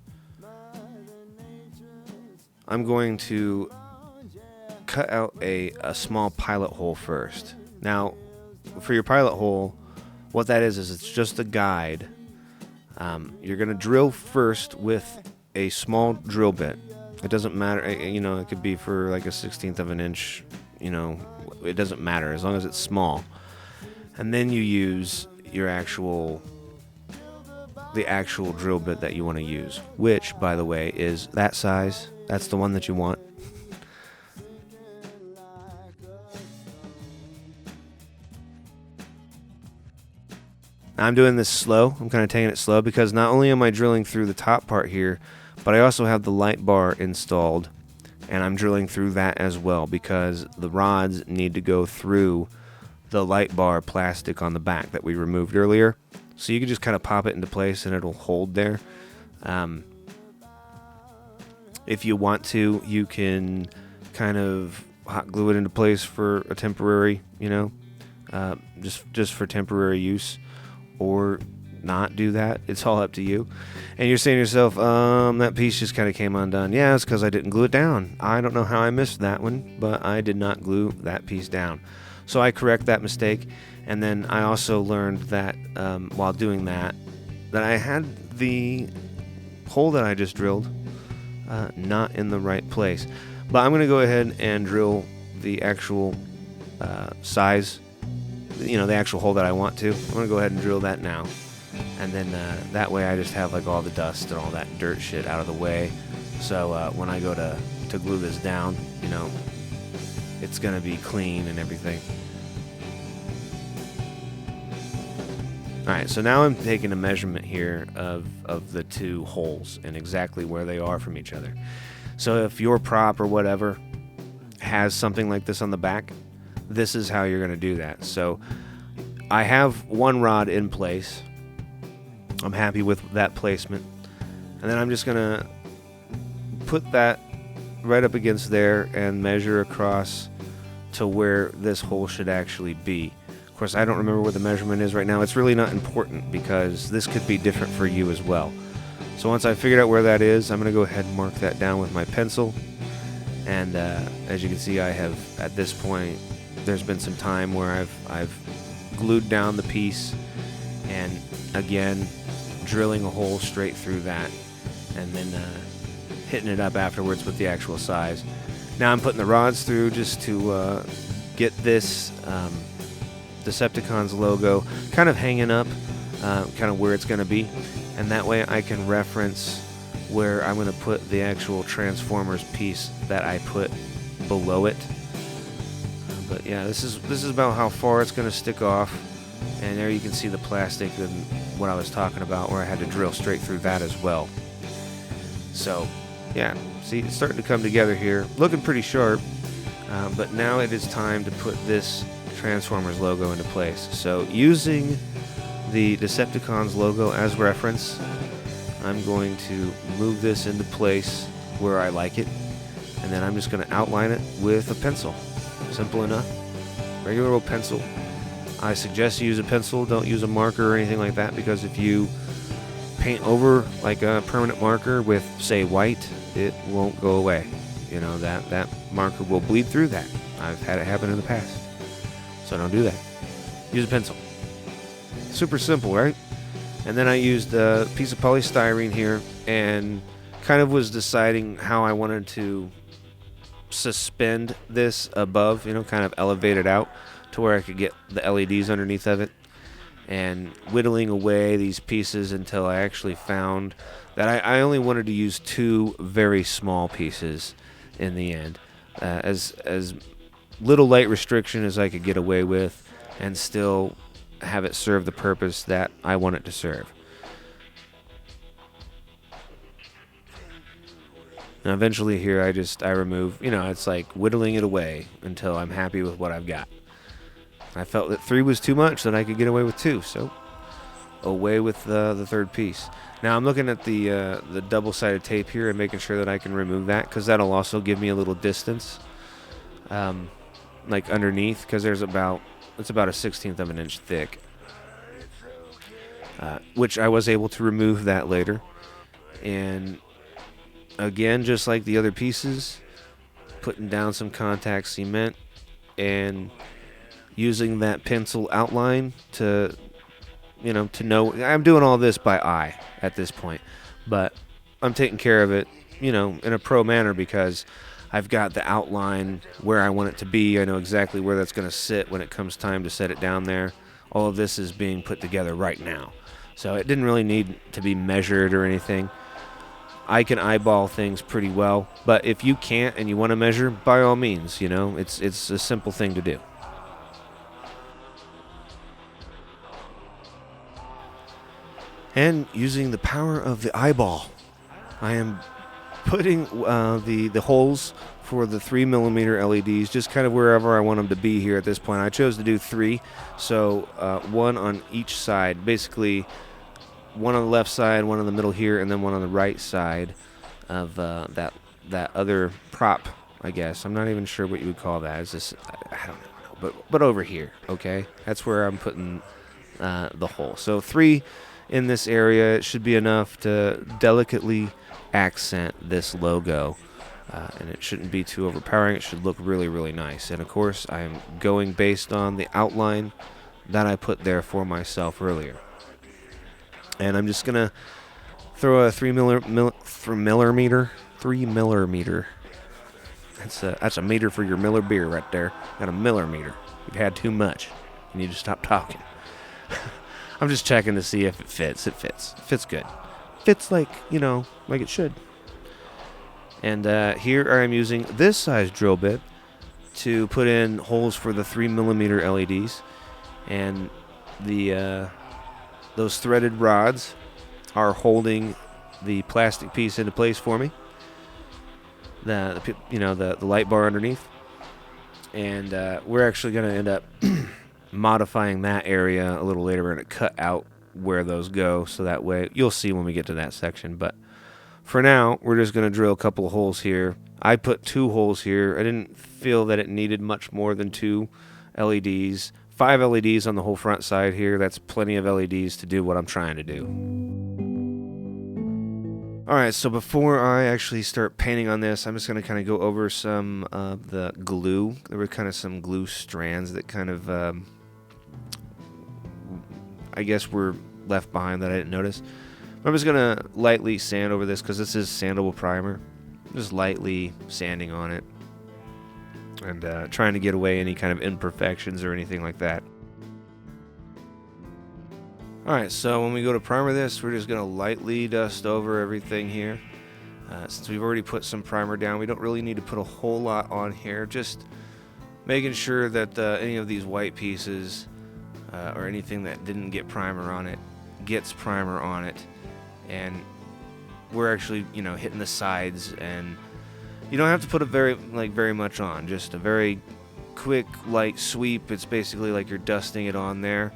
I'm going to cut out a small pilot hole first. Now, for your pilot hole, what that is it's just a guide. You're going to drill first with a small drill bit. It doesn't matter, it could be for like a 1/16 of an inch, it doesn't matter as long as it's small. And then you use the actual drill bit that you want to use, which, by the way, is that size. That's the one that you want. I'm doing this slow. I'm kind of taking it slow because not only am I drilling through the top part here, but I also have the light bar installed, and I'm drilling through that as well because the rods need to go through the light bar plastic on the back that we removed earlier. So you can just kind of pop it into place and it'll hold there. If you want to, you can kind of hot glue it into place for a temporary, just for temporary use, or not do that. It's all up to you. And you're saying to yourself, that piece just kind of came undone. Yeah, it's because I didn't glue it down. I don't know how I missed that one, but I did not glue that piece down. So I correct that mistake. And then I also learned that while doing that I had the hole that I just drilled not in the right place. But I'm going to go ahead and drill the actual size, the actual hole that I want to. I'm going to go ahead and drill that now. And then that way I just have like all the dust and all that dirt shit out of the way. So when I go to glue this down, it's going to be clean and everything. Alright, so now I'm taking a measurement here of the two holes and exactly where they are from each other. So if your prop or whatever has something like this on the back, this is how you're going to do that. So I have one rod in place. I'm happy with that placement. And then I'm just going to put that right up against there and measure across to where this hole should actually be. Of course, I don't remember what the measurement is right now. It's really not important because this could be different for you as well. So once I figured out where that is, I'm going to go ahead and mark that down with my pencil. And as you can see, I have, at this point, there's been some time where I've glued down the piece and, again, drilling a hole straight through that and then hitting it up afterwards with the actual size. Now I'm putting the rods through just to get this Decepticons logo kind of hanging up, kind of where it's going to be, and that way I can reference where I'm going to put the actual Transformers piece that I put below it. But yeah, this is about how far it's going to stick off, and there you can see the plastic and what I was talking about, where I had to drill straight through that as well. So yeah, see, it's starting to come together here, looking pretty sharp. But now it is time to put this Transformers logo into place. So using the Decepticons logo as reference, I'm going to move this into place where I like it, and then I'm just going to outline it with a pencil. Simple enough. Regular old pencil. I suggest you use a pencil, don't use a marker or anything like that, because if you paint over like a permanent marker with, say, white, it won't go away. You know, that marker will bleed through that. I've had it happen in the past. So don't do that. Use a pencil. Super simple, right? And then I used a piece of polystyrene here and kind of was deciding how I wanted to suspend this above, you know, kind of elevate it out to where I could get the LEDs underneath of it, and whittling away these pieces until I actually found that I only wanted to use two very small pieces in the end, as little light restriction as I could get away with and still have it serve the purpose that I want it to serve. And eventually here I remove, it's like whittling it away until I'm happy with what I've got. I felt that 3 was too much, that I could get away with 2, so away with the third piece. Now I'm looking at the double-sided tape here and making sure that I can remove that, because that'll also give me a little distance, like underneath, because it's about a 1/16 of an inch thick, which I was able to remove that later. And again, just like the other pieces, putting down some contact cement and using that pencil outline to know. I'm doing all this by eye at this point, but I'm taking care of it, in a pro manner, because I've got the outline where I want it to be. I know exactly where that's going to sit when it comes time to set it down there. All of this is being put together right now, so it didn't really need to be measured or anything. I can eyeball things pretty well, but if you can't and you want to measure, by all means, it's a simple thing to do. And using the power of the eyeball, I am putting the holes for the 3mm LEDs just kind of wherever I want them to be here at this point. I chose to do 3, so 1 on each side, basically 1 on the left side, 1 in the middle here, and then 1 on the right side of that other prop, I guess. I'm not even sure what you would call that. It's just, I don't know, but over here, okay? That's where I'm putting the hole. So 3 in this area, it should be enough to delicately accent this logo, and it shouldn't be too overpowering. It should look really, really nice. And of course, I'm going based on the outline that I put there for myself earlier. And I'm just gonna throw a 3mm. That's a meter for your Miller beer right there. Got a Miller meter. You've had too much. You need to stop talking. I'm just checking to see if it fits. It fits. It fits good. Fits like it should. And here I am using this size drill bit to put in holes for the 3mm LEDs, and those threaded rods are holding the plastic piece into place for me. The light bar underneath, and we're actually going to end up modifying that area a little later. We're going to cut out where those go, so that way you'll see when we get to that section. But for now, we're just going to drill a couple of holes here. I put 2 holes here. I didn't feel that it needed much more than 2 LEDs. 5 LEDs on the whole front side here. That's plenty of LEDs to do what I'm trying to do. Alright, so before I actually start painting on this, I'm just going to kind of go over some of the glue. There were kind of some glue strands that kind of, I guess, were left behind that I didn't notice. I'm just going to lightly sand over this because this is sandable primer. Just lightly sanding on it and trying to get away any kind of imperfections or anything like that. Alright, so when we go to primer this, we're just going to lightly dust over everything here. Since we've already put some primer down, we don't really need to put a whole lot on here. Just making sure that any of these white pieces or anything that didn't get primer on it gets primer on it. And we're actually, hitting the sides, and you don't have to put very much on. Just a very quick, light sweep. It's basically like you're dusting it on there,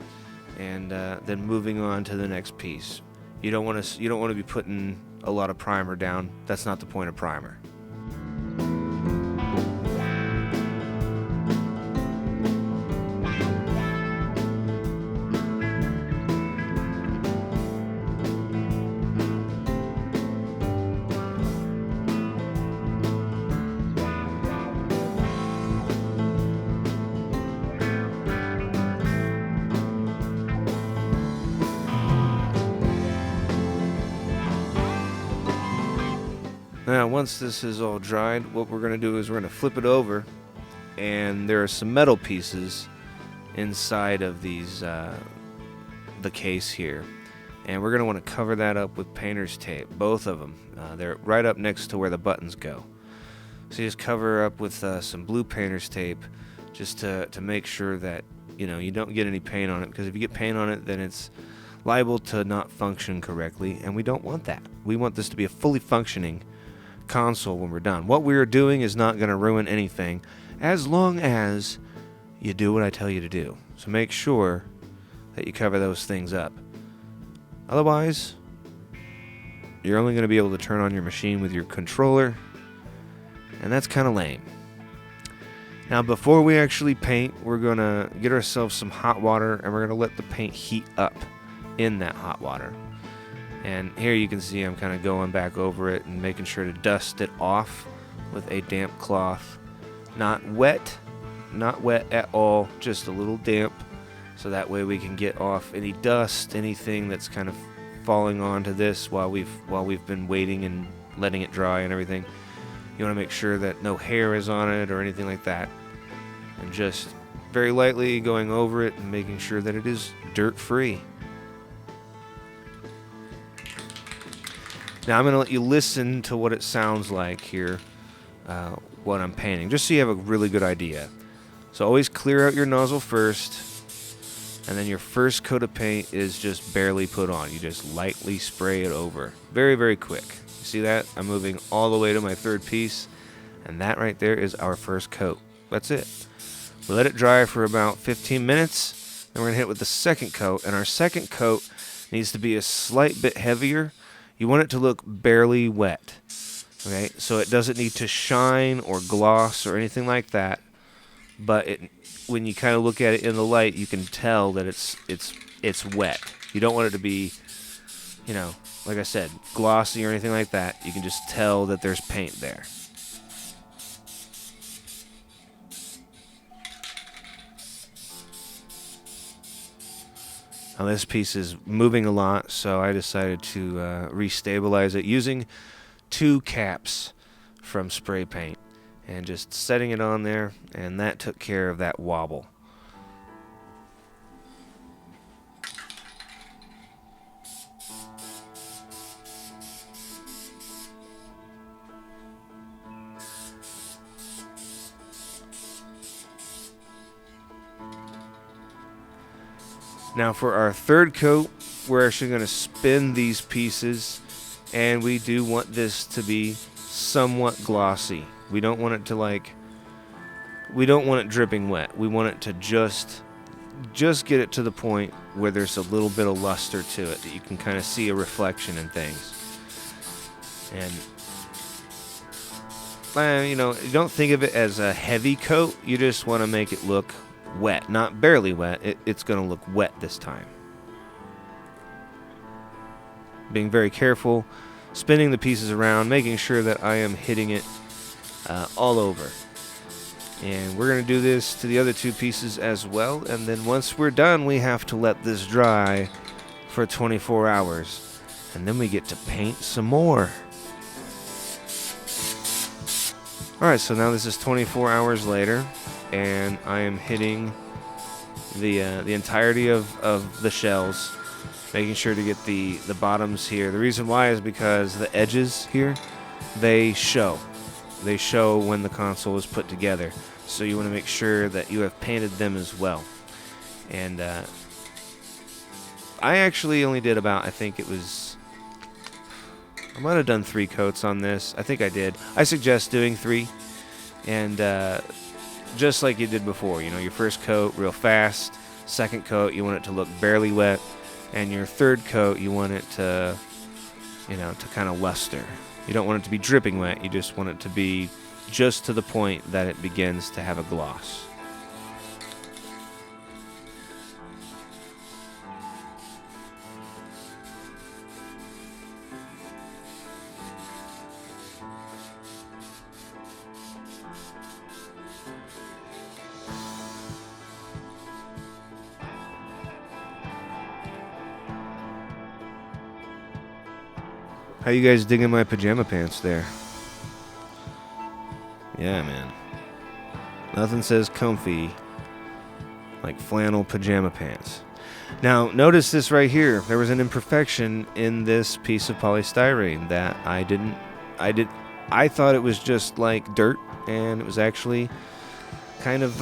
and then moving on to the next piece. You don't want to be putting a lot of primer down. That's not the point of primer. Now, once this is all dried, what we're going to do is we're going to flip it over, and there are some metal pieces inside of these, the case here, and we're going to want to cover that up with painter's tape, both of them. They're right up next to where the buttons go. So you just cover up with some blue painter's tape, just to make sure that you don't get any paint on it, because if you get paint on it, then it's liable to not function correctly, and we don't want that. We want this to be a fully functioning console when we're done. What we're doing is not going to ruin anything as long as you do what I tell you to do. So make sure that you cover those things up. Otherwise, you're only going to be able to turn on your machine with your controller, and that's kind of lame. Now, before we actually paint, we're going to get ourselves some hot water, and we're going to let the paint heat up in that hot water. And here you can see I'm kind of going back over it and making sure to dust it off with a damp cloth. Not wet at all, just a little damp, so that way we can get off any dust, anything that's kind of falling onto this while we've been waiting and letting it dry and everything. You want to make sure that no hair is on it or anything like that, and just very lightly going over it and making sure that it is dirt free. Now I'm going to let you listen to what it sounds like here, what I'm painting, just so you have a really good idea. So always clear out your nozzle first, and then your first coat of paint is just barely put on. You just lightly spray it over. Very, very quick. You see that? I'm moving all the way to my third piece, and that right there is our first coat. That's it. We let it dry for about 15 minutes, then we're going to hit it with the second coat, and our second coat needs to be a slight bit heavier. You want it to look barely wet. Okay, so it doesn't need to shine or gloss or anything like that, but when you kind of look at it in the light, you can tell that it's wet. You don't want it to be, like I said, glossy or anything like that. You can just tell that there's paint there. Now this piece is moving a lot, so I decided to restabilize it using 2 caps from spray paint and just setting it on there, and that took care of that wobble. Now for our third coat, we're actually going to spin these pieces, and we do want this to be somewhat glossy. We don't want it to we don't want it dripping wet. We want it to just get it to the point where there's a little bit of luster to it, that you can kind of see a reflection in things. And you don't think of it as a heavy coat. You just want to make it look wet, not barely wet. It's going to look wet this time. Being very careful, spinning the pieces around, making sure that I am hitting it all over. And we're going to do this to the other 2 pieces as well, and then once we're done, we have to let this dry for 24 hours, and then we get to paint some more. Alright, so now this is 24 hours later, and I am hitting the entirety of the shells, making sure to get the bottoms here. The reason why is because the edges here, they show when the console is put together, so you want to make sure that you have painted them as well. And I actually only did about, I might have done 3 coats on this. I think I did. I suggest doing 3, and just like you did before, your first coat real fast, second coat you want it to look barely wet, and your third coat you want it to kind of luster. You don't want it to be dripping wet, you just want it to be just to the point that it begins to have a gloss. How you guys digging my pajama pants there? Yeah, man. Nothing says comfy like flannel pajama pants. Now, notice this right here. There was an imperfection in this piece of polystyrene that I thought it was just like dirt, and it was actually kind of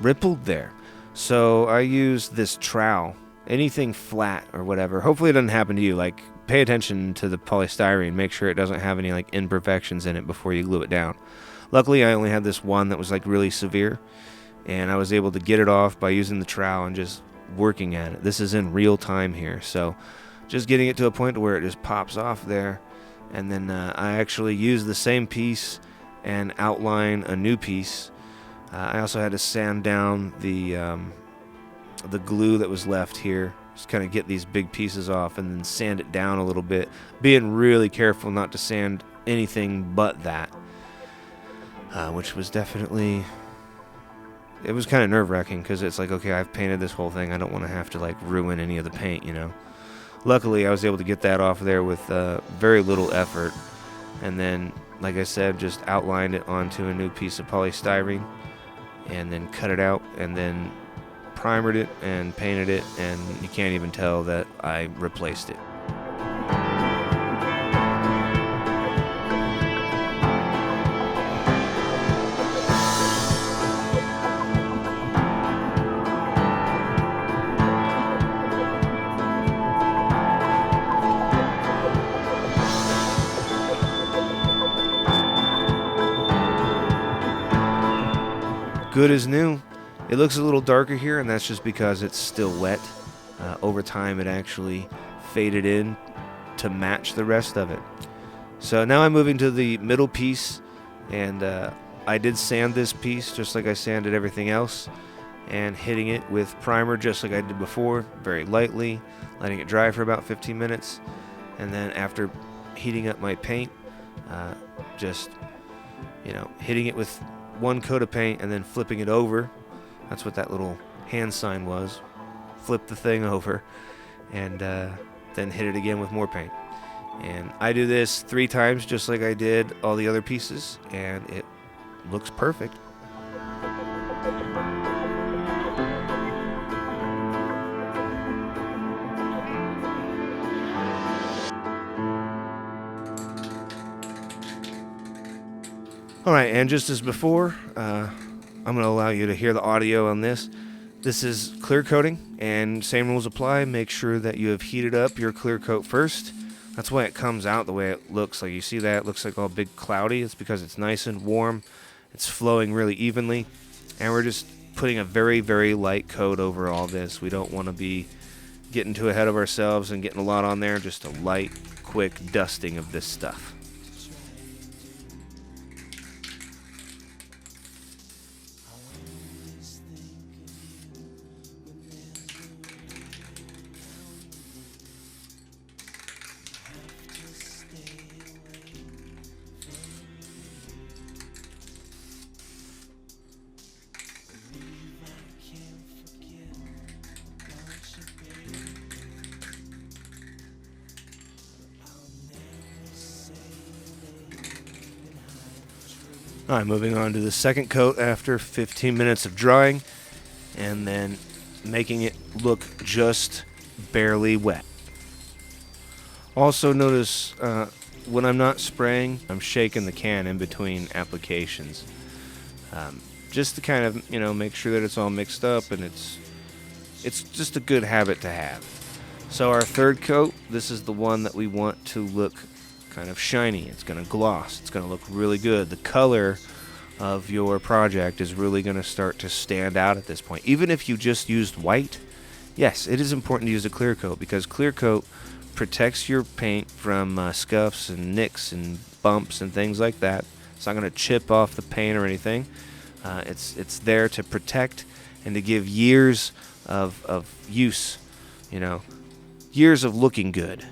rippled there. So I used this trowel anything flat or whatever. Hopefully it doesn't happen to you. Like, pay attention to the polystyrene. Make sure it doesn't have any like imperfections in it before you glue it down. Luckily, I only had this one that was like really severe, and I was able to get it off by using the trowel and just working at it. This is in real time here, so just getting it to a point where it just pops off there. And then I actually use the same piece and outline a new piece. I also had to sand down the glue that was left here, just kind of get these big pieces off and then sand it down a little bit, being really careful not to sand anything but that, which was definitely, it was kind of nerve-wracking, because it's like, okay, I've painted this whole thing, I don't want to have to like ruin any of the paint, you know. Luckily, I was able to get that off there with very little effort, and then, like I said, just outlined it onto a new piece of polystyrene, and then cut it out, and then primered it and painted it, and you can't even tell that I replaced it. Good as new. It looks a little darker here, and that's just because it's still wet. Over time, it actually faded in to match the rest of it. So now I'm moving to the middle piece, and I did sand this piece just like I sanded everything else, and hitting it with primer just like I did before, very lightly, letting it dry for about 15 minutes, and then after heating up my paint, just, you know, hitting it with one coat of paint and then flipping it over. That's what that little hand sign was. Flip the thing over, and then hit it again with more paint. And I do this 3 times just like I did all the other pieces, and it looks perfect. Alright, and just as before, I'm going to allow you to hear the audio on this. This is clear coating, and same rules apply. Make sure that you have heated up your clear coat first. That's why it comes out the way it looks. Like, you see that? It looks like all big cloudy. It's because it's nice and warm. It's flowing really evenly. And we're just putting a very, very light coat over all this. We don't want to be getting too ahead of ourselves and getting a lot on there. Just a light, quick dusting of this stuff. Alright, moving on to the second coat after 15 minutes of drying, and then making it look just barely wet. Also notice when I'm not spraying, I'm shaking the can in between applications. Just to kind of, you know, make sure that it's all mixed up, and it's just a good habit to have. So our third coat, this is the one that we want to look kind of shiny. It's going to gloss. It's going to look really good. The color of your project is really going to start to stand out at this point. Even if you just used white, yes, it is important to use a clear coat, because clear coat protects your paint from scuffs and nicks and bumps and things like that. It's not going to chip off the paint or anything. It's there to protect and to give years of use, you know, years of looking good.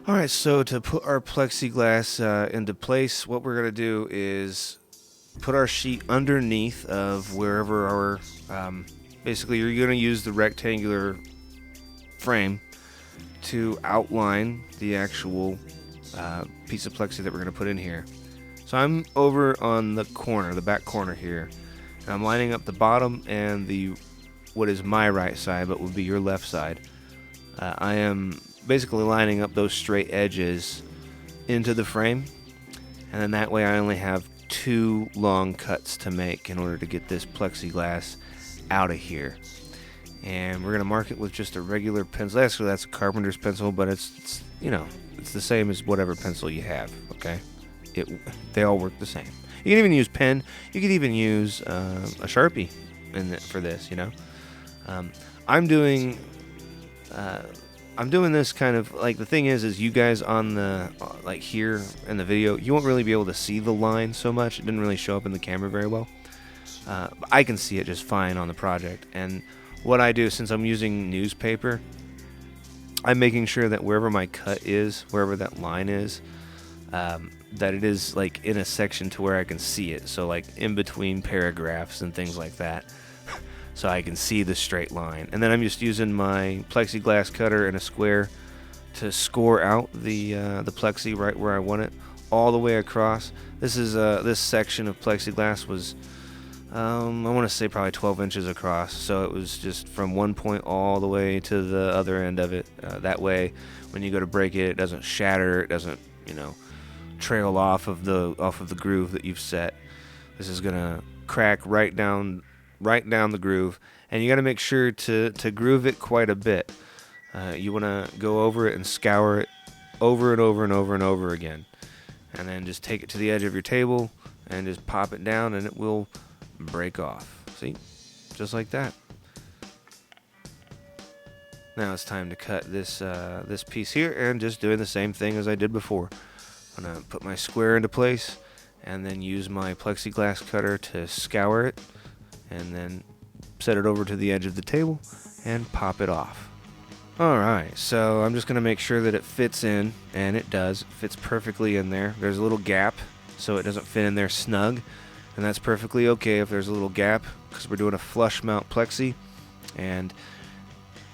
Alright, so to put our plexiglass into place, what we're going to do is put our sheet underneath of wherever our, basically you're going to use the rectangular frame to outline the actual piece of plexi that we're going to put in here. So I'm over on the corner, the back corner here, and I'm lining up the bottom and the, what is my right side but would be your left side. I am basically lining up those straight edges into the frame, and then that way I only have 2 long cuts to make in order to get this plexiglass out of here. And we're going to mark it with just a regular pencil. Actually, that's a carpenter's pencil, but it's you know, it's the same as whatever pencil you have, okay? They all work the same. You can even use pen. You could even use a Sharpie for this, you know? I'm doing this kind of, like, the thing is you guys on the, like, here in the video, you won't really be able to see the line so much. It didn't really show up in the camera very well. But I can see it just fine on the project. And what I do, since I'm using newspaper, I'm making sure that wherever my cut is, wherever that line is, that it is, like, in a section to where I can see it. So, like, in between paragraphs and things like that. So I can see the straight line. And then I'm just using my plexiglass cutter and a square to score out the plexi right where I want it, all the way across. This section of plexiglass was, I want to say probably 12 inches across. So it was just from one point all the way to the other end of it. That way, when you go to break it, it doesn't shatter. It doesn't, you know, trail off of the groove that you've set. This is gonna crack right down the groove, and you got to make sure to groove it quite a bit. You want to go over it and scour it over and over and over and over again, and then just take it to the edge of your table and just pop it down, and it will break off. See, just like that. Now it's time to cut this piece here, and just doing the same thing as I did before. I'm gonna put my square into place, and then use my plexiglass cutter to scour it, and then set it over to the edge of the table and pop it off. Alright, so I'm just going to make sure that it fits in, and it does. It fits perfectly in there. There's a little gap, so it doesn't fit in there snug, and that's perfectly okay if there's a little gap, because we're doing a flush mount plexi, and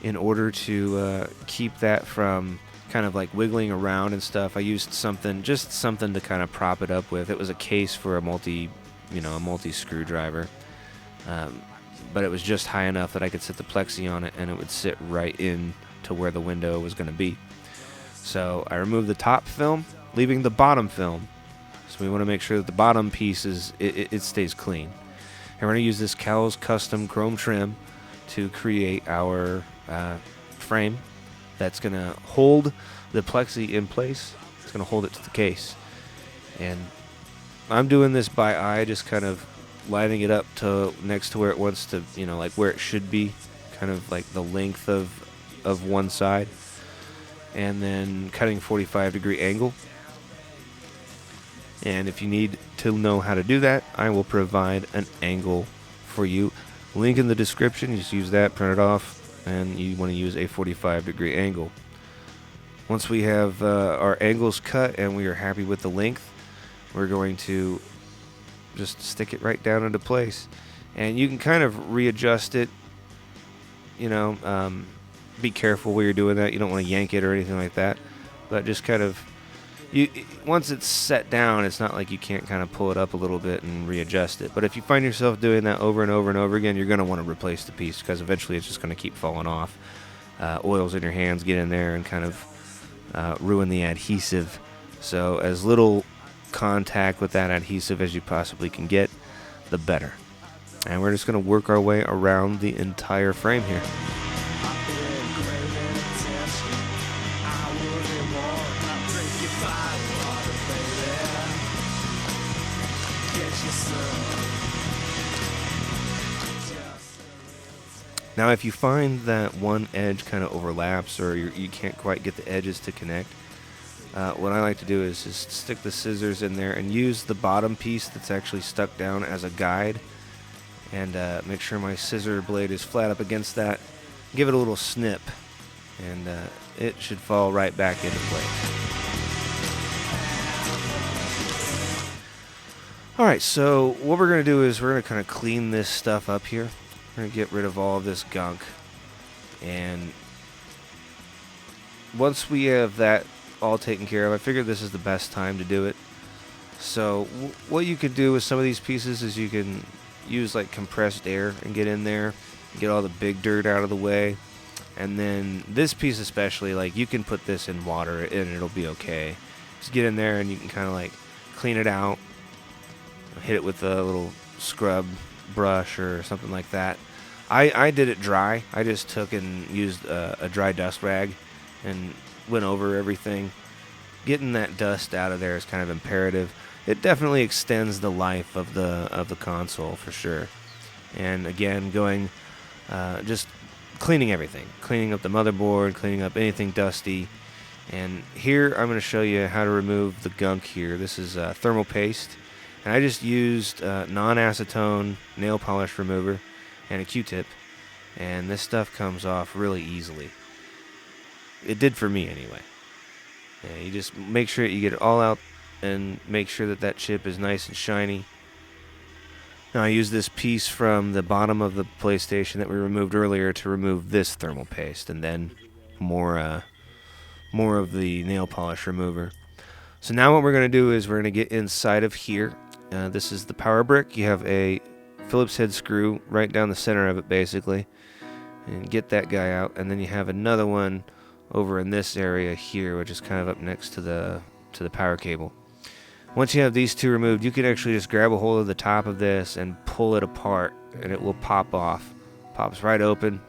in order to keep that from kind of like wiggling around and stuff, I used something to kind of prop it up with. It was a case for a multi screwdriver. But it was just high enough that I could sit the plexi on it, and it would sit right in to where the window was going to be. So I removed the top film, leaving the bottom film. So we want to make sure that the bottom piece it stays clean. And we're going to use this Cowles Custom Chrome Trim to create our frame that's going to hold the plexi in place. It's going to hold it to the case. And I'm doing this by eye, just kind of lining it up to next to where it wants to, you know, like where it should be, kind of like the length of one side, and then cutting 45-degree angle. And if you need to know how to do that, I will provide an angle for you. Link in the description. You just use that, print it off, and you want to use a 45-degree angle. Once we have our angles cut and we are happy with the length, we're going to just stick it right down into place, and you can kind of readjust it, you know. Be careful where you're doing that. You don't want to yank it or anything like that, but just kind of, once it's set down, it's not like you can't kind of pull it up a little bit and readjust it. But if you find yourself doing that over and over and over again, you're going to want to replace the piece, because eventually it's just going to keep falling off. Oils in your hands get in there and kind of ruin the adhesive. So as little contact with that adhesive as you possibly can get, the better. And we're just going to work our way around the entire frame here. Now if you find that one edge kind of overlaps, or you can't quite get the edges to connect, what I like to do is just stick the scissors in there and use the bottom piece that's actually stuck down as a guide, and make sure my scissor blade is flat up against that. Give it a little snip, and it should fall right back into place. Alright, so what we're going to do is we're going to kind of clean this stuff up here. We're going to get rid of all of this gunk, and once we have that all taken care of, I figured this is the best time to do it. So what you could do with some of these pieces is you can use like compressed air and get in there, get all the big dirt out of the way. And then this piece especially, like, you can put this in water and it'll be okay. Just get in there and you can kind of like clean it out, hit it with a little scrub brush or something like that. I did it dry. I just took and used a dry dust rag and went over everything. Getting that dust out of there is kind of imperative. It definitely extends the life of the console for sure. And again, going just cleaning everything, cleaning up the motherboard, cleaning up anything dusty. And here I'm going to show you how to remove the gunk here. This is thermal paste, and I just used non-acetone nail polish remover and a Q-tip, and this stuff comes off really easily. It did for me anyway. Yeah, you just make sure you get it all out and make sure that that chip is nice and shiny. Now I use this piece from the bottom of the PlayStation that we removed earlier to remove this thermal paste, and then more of the nail polish remover. So now what we're going to do is we're going to get inside of here. This is the power brick. You have a Phillips head screw right down the center of it basically, and get that guy out. And then you have another one over in this area here, which is kind of up next to the power cable. Once you have these two removed, you can actually just grab a hold of the top of this and pull it apart, and it will pop off. Pops right open,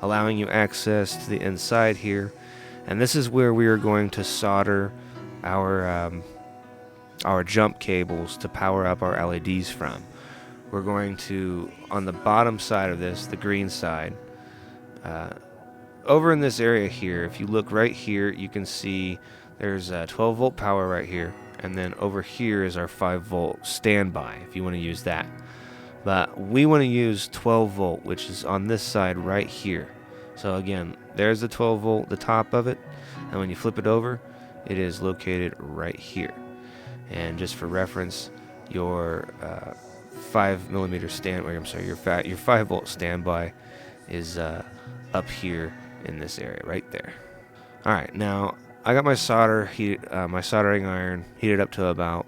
allowing you access to the inside here. And this is where we are going to solder our jump cables to power up our LEDs from. We're going to, on the bottom side of this, the green side, over in this area here, if you look right here, you can see there's a 12 volt power right here. And then over here is our 5 volt standby, if you want to use that. But we want to use 12 volt, which is on this side right here. So again, there's the 12 volt, the top of it. And when you flip it over, it is located right here. And just for reference, your 5 millimeter your 5 volt standby is up here in this area right there. All right, now I got my my soldering iron heated up to about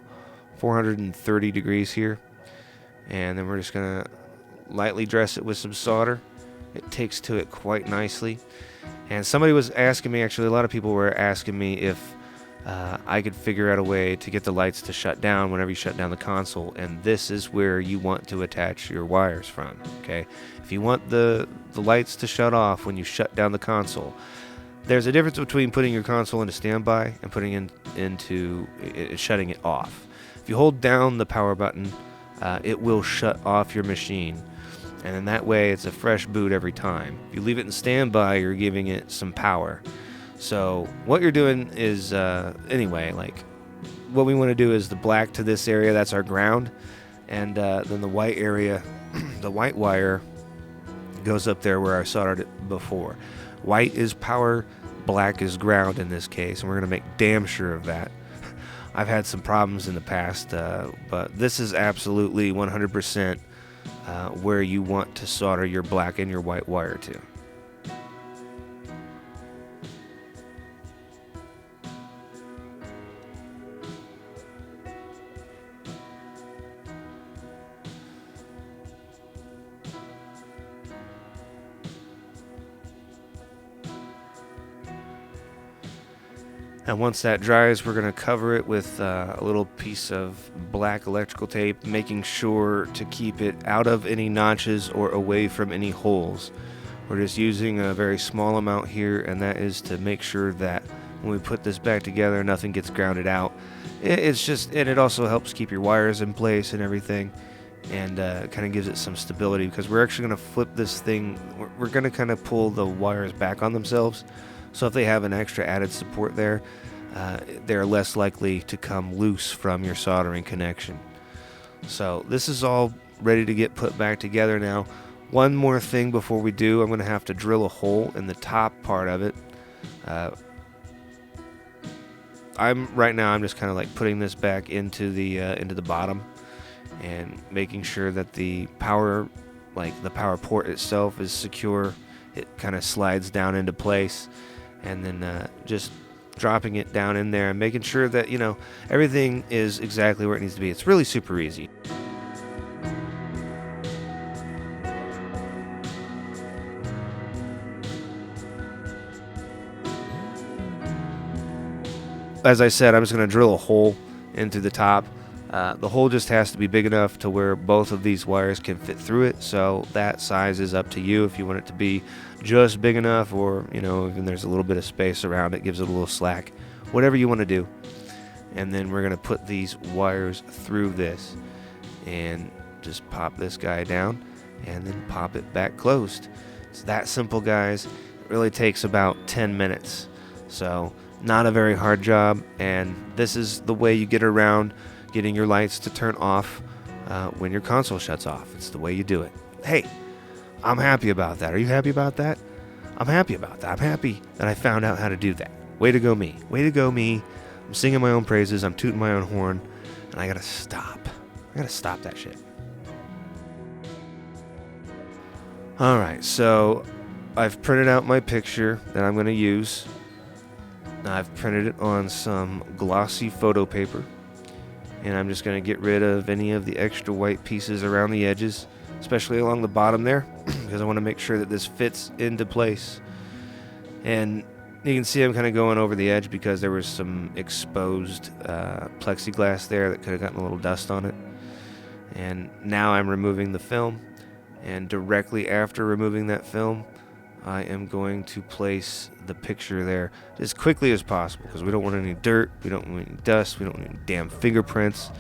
430 degrees here, and then we're just gonna lightly dress it with some solder. It takes to it quite nicely. And somebody was asking me, actually a lot of people were asking me if I could figure out a way to get the lights to shut down whenever you shut down the console, and this is where you want to attach your wires from. Okay, if you want the lights to shut off when you shut down the console, there's a difference between putting your console into standby and putting into shutting it off. If you hold down the power button, it will shut off your machine, and in that way it's a fresh boot every time. If you leave it in standby, you're giving it some power. So what you're doing is, anyway, like what we want to do is the black to this area, that's our ground, and then the white area, the white wire goes up there where I soldered it before. White is power, black is ground in this case, and we're going to make damn sure of that. I've had some problems in the past, but this is absolutely 100% where you want to solder your black and your white wire to. And once that dries, we're going to cover it with a little piece of black electrical tape, making sure to keep it out of any notches or away from any holes. We're just using a very small amount here, and that is to make sure that when we put this back together, nothing gets grounded out. And it also helps keep your wires in place and everything, and kind of gives it some stability, because we're actually going to flip this thing. We're going to kind of pull the wires back on themselves. So if they have an extra added support there, they're less likely to come loose from your soldering connection. So this is all ready to get put back together now. One more thing before we do, I'm going to have to drill a hole in the top part of it. Right now I'm just kind of like putting this back into the bottom and making sure that the power port itself is secure. It kind of slides down into place. And then just dropping it down in there and making sure that, everything is exactly where it needs to be. It's really super easy. As I said, I'm just going to drill a hole into the top. The hole just has to be big enough to where both of these wires can fit through it, so that size is up to you if you want it to be just big enough, or even there's a little bit of space around it, gives it a little slack, whatever you want to do. And then we're going to put these wires through this and just pop this guy down and then pop it back closed. It's that simple, guys. It really takes about 10 minutes, so not a very hard job, and this is the way you get around getting your lights to turn off when your console shuts off. It's the way you do it. Hey, I'm happy about that. Are you happy about that? I'm happy about that. I'm happy that I found out how to do that. Way to go me. Way to go me. I'm singing my own praises. I'm tooting my own horn. And I gotta stop. I gotta stop that shit. Alright, so I've printed out my picture that I'm going to use. I've printed it on some glossy photo paper. And I'm just going to get rid of any of the extra white pieces around the edges, especially along the bottom there, because I want to make sure that this fits into place. And you can see I'm kind of going over the edge because there was some exposed plexiglass there that could have gotten a little dust on it. And now I'm removing the film, and directly after removing that film, I am going to place the picture there as quickly as possible, because we don't want any dirt, we don't want any dust, we don't want any damn fingerprints.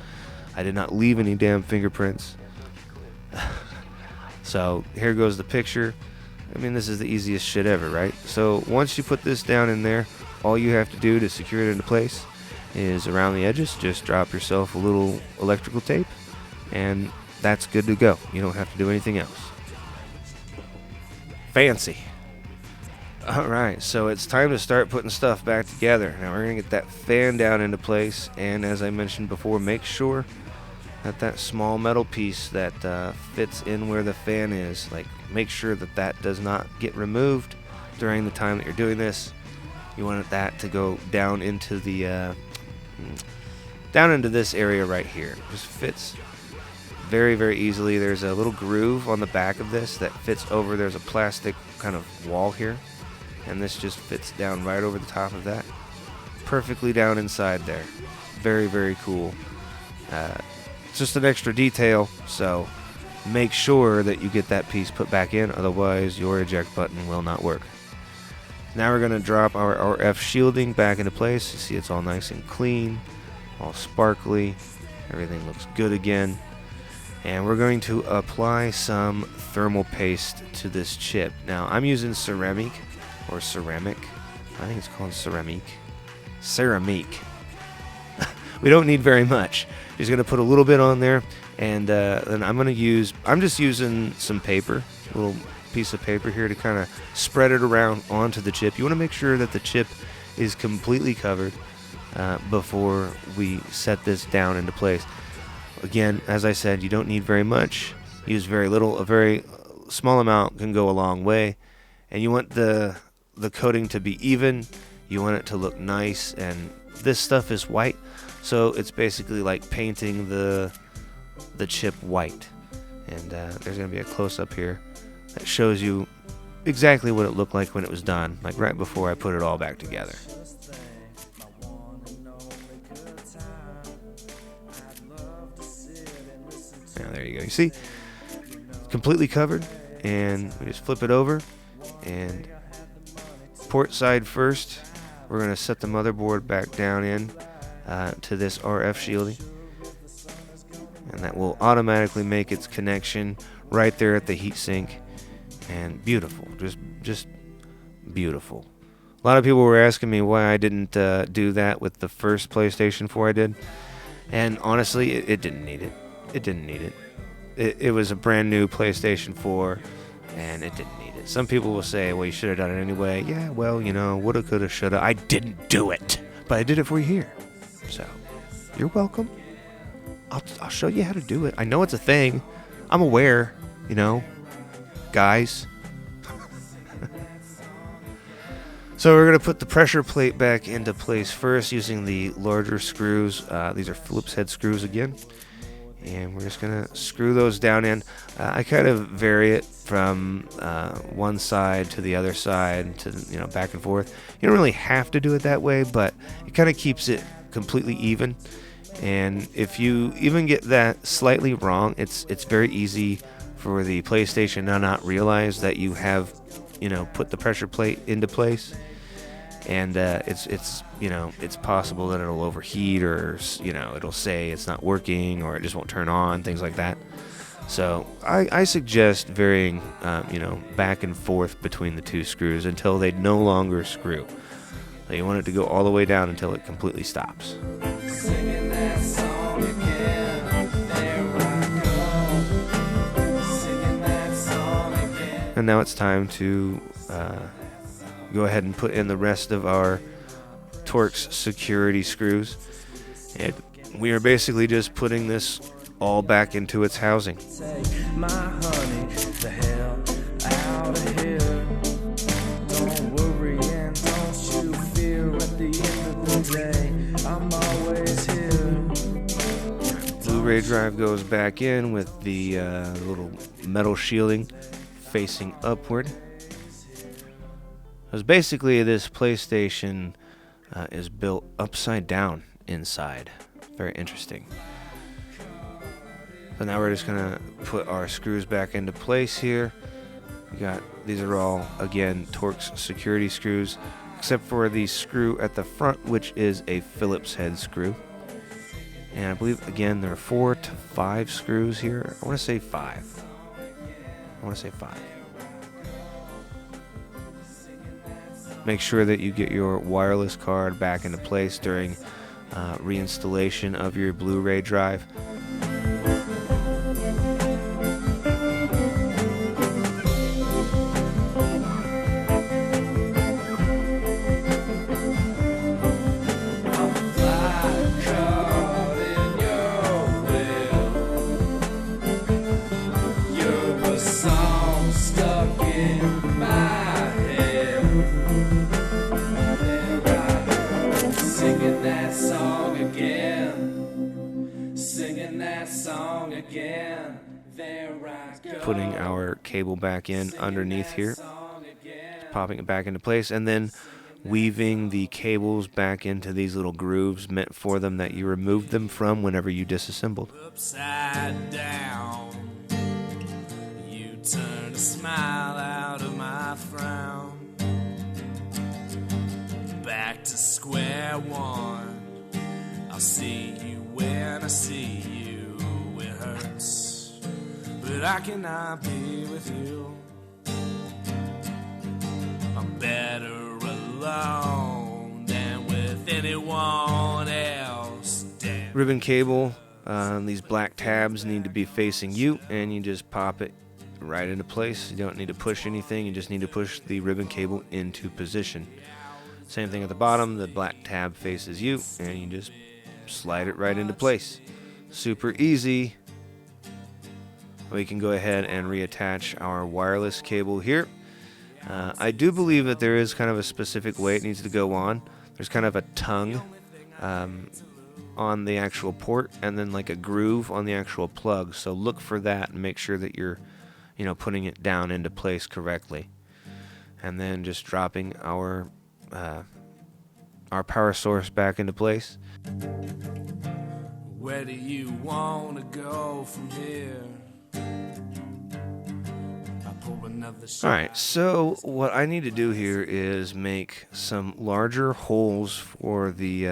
I did not leave any damn fingerprints. So here goes the picture. I mean, this is the easiest shit ever, right? So once you put this down in there, all you have to do to secure it into place is around the edges, just drop yourself a little electrical tape, and that's good to go. You don't have to do anything else. Fancy. Alright, so it's time to start putting stuff back together. Now we're going to get that fan down into place, and as I mentioned before, make sure that that small metal piece that fits in where the fan is, like, make sure that that does not get removed during the time that you're doing this. You want that to go down into the down into this area right here. It just fits very, very easily. There's a little groove on the back of this that fits over. There's a plastic kind of wall here, and this just fits down right over the top of that, perfectly down inside there. Very, very cool. It's just an extra detail, so make sure that you get that piece put back in, otherwise your eject button will not work. Now we're going to drop our RF shielding back into place. You see it's all nice and clean, all sparkly. Everything looks good again. And we're going to apply some thermal paste to this chip. Now, I'm using ceramic, or ceramic. I think it's called ceramic. Ceramic. We don't need very much. Just going to put a little bit on there, and then I'm just using some paper, a little piece of paper here to kind of spread it around onto the chip. You want to make sure that the chip is completely covered before we set this down into place. Again, as I said, you don't need very much. Use very little. A very small amount can go a long way. And you want the coating to be even. You want it to look nice. And this stuff is white, so it's basically like painting the chip white. And there's going to be a close-up here that shows you exactly what it looked like when it was done, like right before I put it all back together. Now there you go. You see, it's completely covered, and we just flip it over, and port side first, we're going to set the motherboard back down in to this RF shielding, and that will automatically make its connection right there at the heatsink. And beautiful, just beautiful. A lot of people were asking me why I didn't do that with the first PlayStation 4 I did, and honestly, it didn't need it. It didn't need it. It was a brand new PlayStation 4, and it didn't need it. Some people will say, well, you should have done it anyway. Yeah, well, woulda, coulda, shoulda. I didn't do it, but I did it for you here. So, you're welcome. I'll show you how to do it. I know it's a thing. I'm aware, guys. So we're going to put the pressure plate back into place first using the larger screws. These are Phillips head screws again. And we're just going to screw those down in. I kind of vary it from one side to the other side to, back and forth. You don't really have to do it that way, but it kind of keeps it completely even. And if you even get that slightly wrong, it's very easy for the PlayStation to not realize that you have, put the pressure plate into place. And it's possible that it'll overheat, or it'll say it's not working, or it just won't turn on, things like that. So I suggest varying back and forth between the two screws until they no longer screw. So you want it to go all the way down until it completely stops. Singing that song again, there I go. Singing that song again. And now it's time to go ahead and put in the rest of our Torx security screws. And we are basically just putting this all back into its housing. Take my honey the hell out of here. Don't worry and don't you fear. At the end of the day, I'm always here. Blu-ray drive goes back in with the little metal shielding facing upward. Because basically this PlayStation is built upside down inside. Very interesting. So now we're just going to put our screws back into place here. These are all, again, Torx security screws, except for the screw at the front, which is a Phillips head screw. And I believe, again, there are 4 to 5 screws here. I want to say 5. Make sure that you get your wireless card back into place during reinstallation of your Blu-ray drive. Putting our cable back in underneath here, popping it back into place, and then weaving the cables back into these little grooves meant for them that you removed them from whenever you disassembled. Upside down, you turn a smile out of my frown. Back to square one, I'll see you when I see you. It hurts, but I cannot be with you. I'm better alone than with anyone else. Damn. Ribbon cable, these black tabs need to be facing you, and you just pop it right into place. You don't need to push anything, you just need to push the ribbon cable into position. Same thing at the bottom, the black tab faces you, and you just slide it right into place. Super easy. We can go ahead and reattach our wireless cable here. I do believe that there is kind of a specific way it needs to go on. There's kind of a tongue on the actual port, and then like a groove on the actual plug. So look for that and make sure that you're, putting it down into place correctly. And then just dropping our power source back into place. Where do you want to go from here? Alright, so what I need to do here is make some larger holes for the,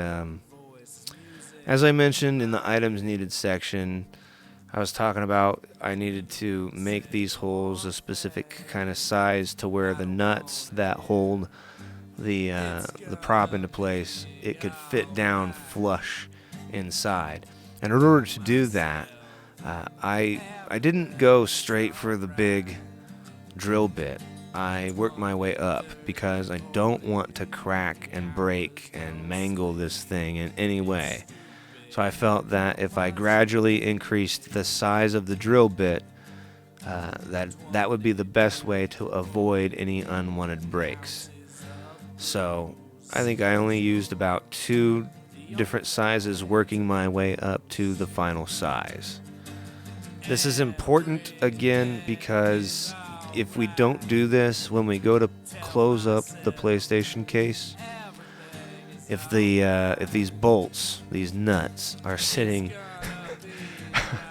as I mentioned in the items needed section, I was talking about I needed to make these holes a specific kind of size to where the nuts that hold the prop into place, it could fit down flush inside. And in order to do that, I didn't go straight for the big drill bit. I worked my way up because I don't want to crack and break and mangle this thing in any way. So I felt that if I gradually increased the size of the drill bit, that would be the best way to avoid any unwanted breaks. So I think I only used about 2 different sizes, working my way up to the final size. This is important again because if we don't do this when we go to close up the PlayStation case, if these bolts, these nuts, are sitting,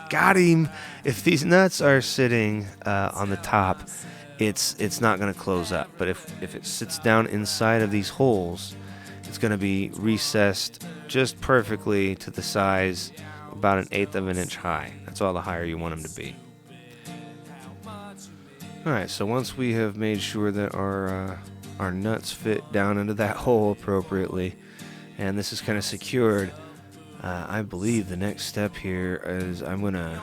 got him. If these nuts are sitting on the top, it's not going to close up. But if it sits down inside of these holes, it's going to be recessed just perfectly to the size about 1/8 of an inch high. That's all the higher you want them to be. Alright, so once we have made sure that our nuts fit down into that hole appropriately, and this is kind of secured, I believe the next step here is I'm going to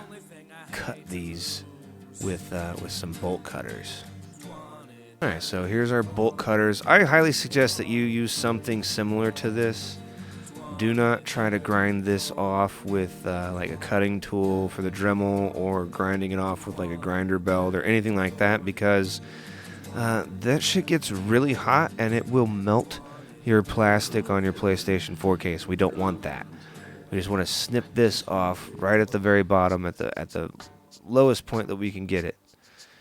cut these with some bolt cutters. Alright, so here's our bolt cutters. I highly suggest that you use something similar to this. Do not try to grind this off with like a cutting tool for the Dremel, or grinding it off with like a grinder belt or anything like that, because that shit gets really hot and it will melt your plastic on your PlayStation 4 case. We don't want that. We just want to snip this off right at the very bottom, at the lowest point that we can get it.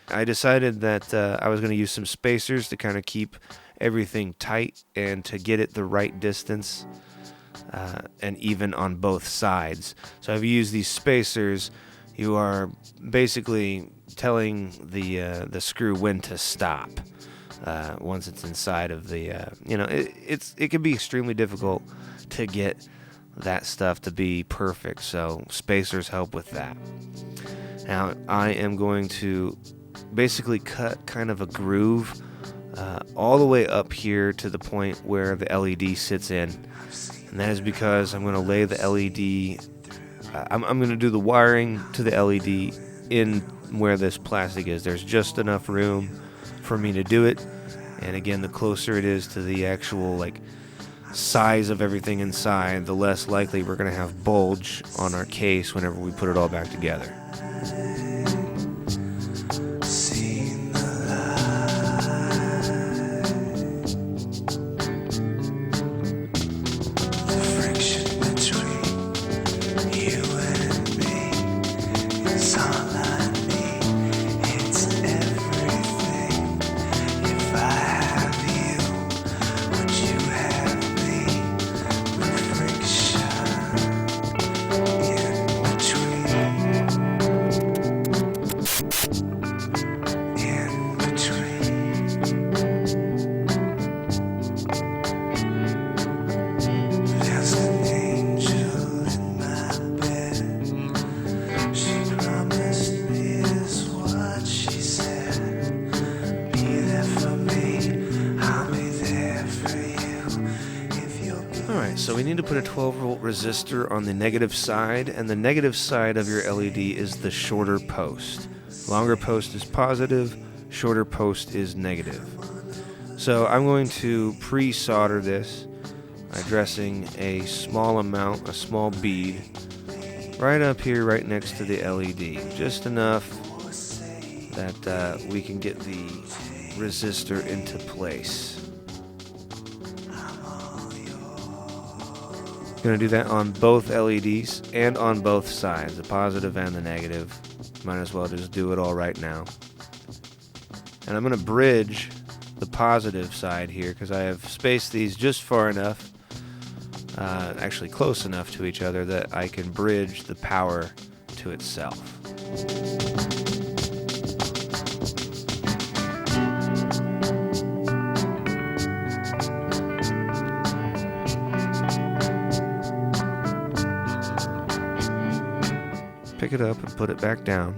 I decided that I was going to use some spacers to kind of keep everything tight and to get it the right distance. And even on both sides. So if you use these spacers, you are basically telling the screw when to stop once it's inside of the. It can be extremely difficult to get that stuff to be perfect. So spacers help with that. Now I am going to basically cut kind of a groove all the way up here to the point where the LED sits in. And that is because I'm going to lay the LED, I'm going to do the wiring to the LED in where this plastic is. There's just enough room for me to do it. And again, the closer it is to the actual like size of everything inside, the less likely we're going to have bulge on our case whenever we put it all back together. So we need to put a 12-volt resistor on the negative side, and the negative side of your LED is the shorter post. Longer post is positive, shorter post is negative. So I'm going to pre-solder this by dressing a small amount, a small bead, right up here, right next to the LED. Just enough that we can get the resistor into place. Going to do that on both LEDs and on both sides, the positive and the negative. Might as well just do it all right now. And I'm going to bridge the positive side here because I have spaced these just far enough, actually close enough to each other, that I can bridge the power to itself. Pick it up and put it back down.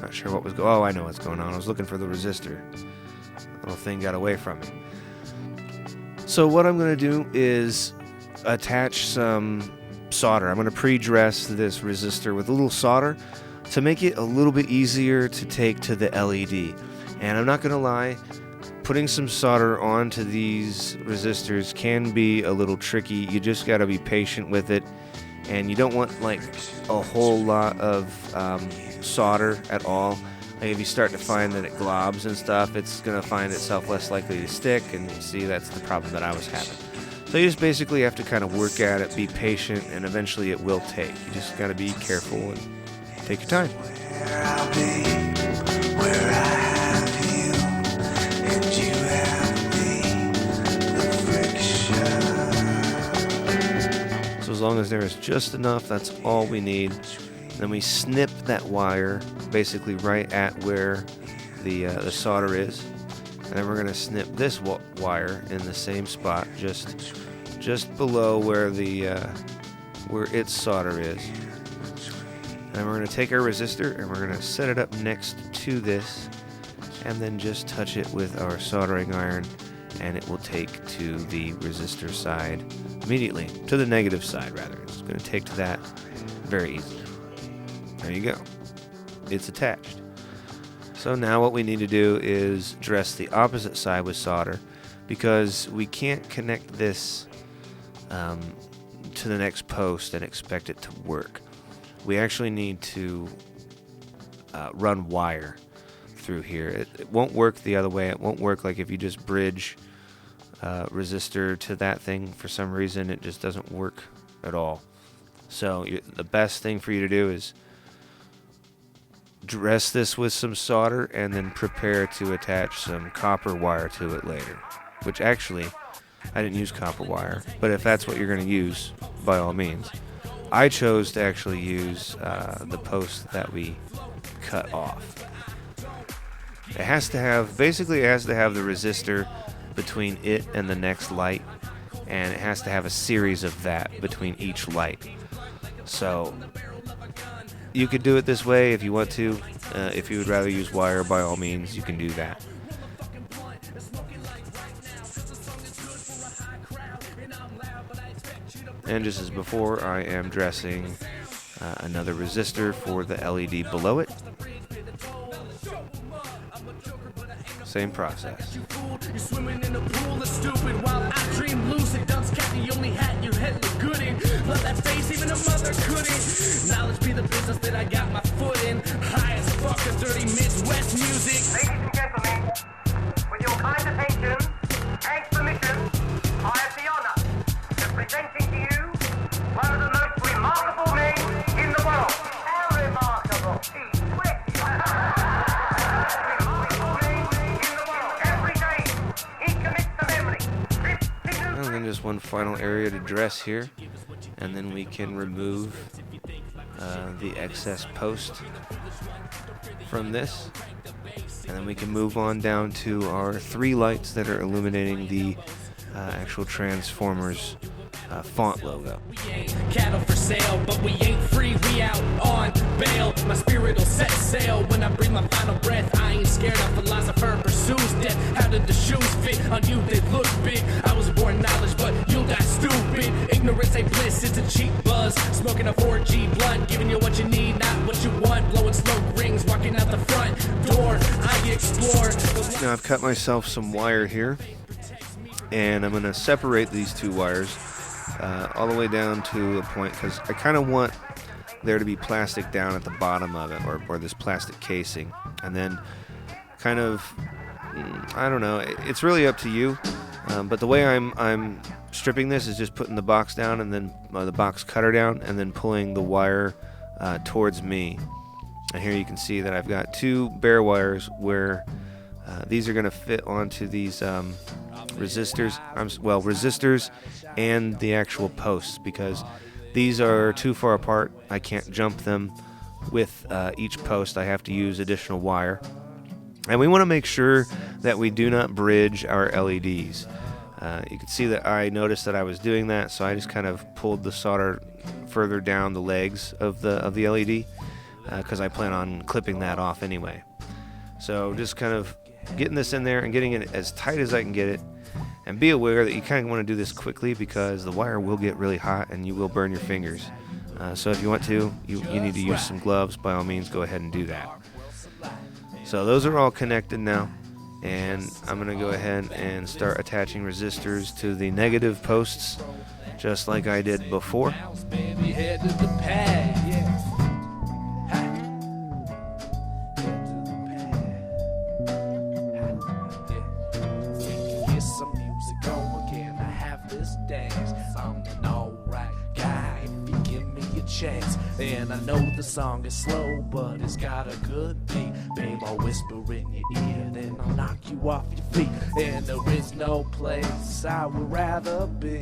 Not sure what was going on. Oh, I know what's going on. I was looking for the resistor. The little thing got away from me. So what I'm going to do is attach some solder. I'm going to pre-dress this resistor with a little solder to make it a little bit easier to take to the LED. And I'm not going to lie, putting some solder onto these resistors can be a little tricky. You just got to be patient with it. And you don't want like a whole lot of solder at all. Like if you start to find that it globs and stuff, it's going to find itself less likely to stick, and you see that's the problem that I was having. So you just basically have to kind of work at it, be patient, and eventually it will take. You just got to be careful and take your time. Where I have you, and you have me. long as there is just enough, that's all we need. Then we snip that wire basically right at where the solder is. And then we're going to snip this wire in the same spot, just below where where its solder is. And we're going to take our resistor and we're going to set it up next to this, and then just touch it with our soldering iron, and it will take to the resistor side immediately, to the negative side rather. It's going to take to that very easily. There you go. It's attached. So now what we need to do is dress the opposite side with solder, because we can't connect this to the next post and expect it to work. We actually need to run wire through here. It won't work the other way. It won't work like if you just bridge resistor to that thing. For some reason, it just doesn't work at all. So the best thing for you to do is dress this with some solder and then prepare to attach some copper wire to it later. Which actually, I didn't use copper wire, but if that's what you're going to use, by all means. I chose to actually use the post that we cut off. It has to have the resistor between it and the next light, and it has to have a series of that between each light. So you could do it this way if you want to. If you would rather use wire, by all means, you can do that. And just as before, I am dressing another resistor for the LED below it. Same process. You're swimming in a pool of stupid while I dream lucid. Dunce cat the only hat your head look good in. Love that face, even a mother couldn't. Knowledge be the business that I got my foot in. High as fuck and dirty Midwest music. Ladies and gentlemen, with your kind attention and permission, I have the honor of presenting to you one of the most remarkable men in the world. How remarkable? He's sweaty. And then just one final area to dress here, and then we can remove the excess post from this, and then we can move on down to our 3 lights that are illuminating the actual Transformers font logo. We ain't cattle for sale, but we ain't free, we out on bail. My spirit will set sail when I breathe my final breath. I ain't scared, a philosopher pursues death. How did the shoes fit on you? They look big. I was born knowledge, but you'll die stupid. Ignorance ain't bliss, it's a cheap buzz. Smoking a 4G blunt, giving you what you need, not what you want. Blowing smoke rings, walking out the front door. I explore. Now I've cut myself some wire here, and I'm going to separate these 2 wires all the way down to a point, because I kind of want there to be plastic down at the bottom of it, or this plastic casing, and then kind of, I don't know, it's really up to you, but the way I'm stripping this is just putting the box down, and then the box cutter down, and then pulling the wire towards me. And here you can see that I've got 2 bare wires where these are going to fit onto these resistors, resistors and the actual posts, because these are too far apart. I can't jump them with each post. I have to use additional wire, and we want to make sure that we do not bridge our LEDs. You can see that I noticed that I was doing that, so I just kind of pulled the solder further down the legs of the LED, because I plan on clipping that off anyway. So just kind of getting this in there and getting it as tight as I can get it. And be aware that you kind of want to do this quickly, because the wire will get really hot and you will burn your fingers. So if you want to, you need to use some gloves, by all means, go ahead and do that. So those are all connected now, and I'm going to go ahead and start attaching resistors to the negative posts, just like I did before. chance. And I know the song is slow, but it's got a good beat. Babe, I'll whisper in your ear, then I'll knock you off your feet. And there is no place I would rather be.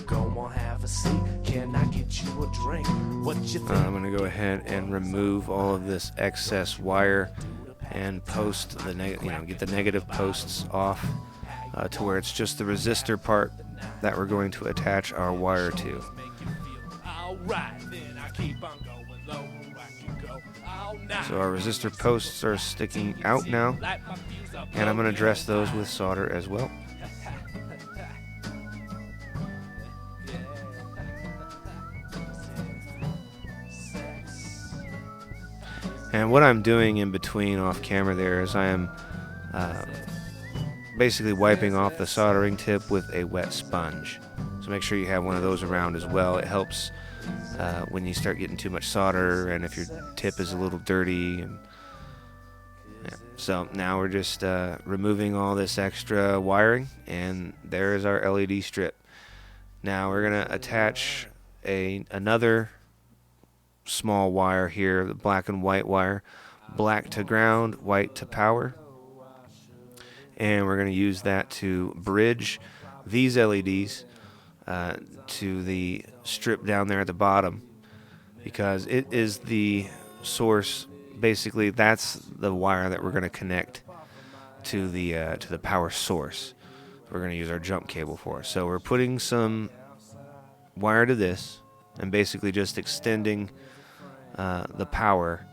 Go on, have a seat. Can I get you a drink? What you think? I'm going to go ahead and remove all of this excess wire and post the get the negative posts off to where it's just the resistor part that we're going to attach our wire to. So our resistor posts are sticking out now, and I'm going to dress those with solder as well. And what I'm doing in between off camera there is I am basically wiping off the soldering tip with a wet sponge. So make sure you have one of those around as well. It helps when you start getting too much solder and if your tip is a little dirty. And yeah. So now we're just removing all this extra wiring, and there is our LED strip. Now we're going to attach another small wire here, the black and white wire, black to ground, white to power, and we're going to use that to bridge these LEDs to the strip down there at the bottom, because it is the source. Basically, that's the wire that we're going to connect to the power source. We're going to use our jump cable for. So we're putting some wire to this and basically just extending the power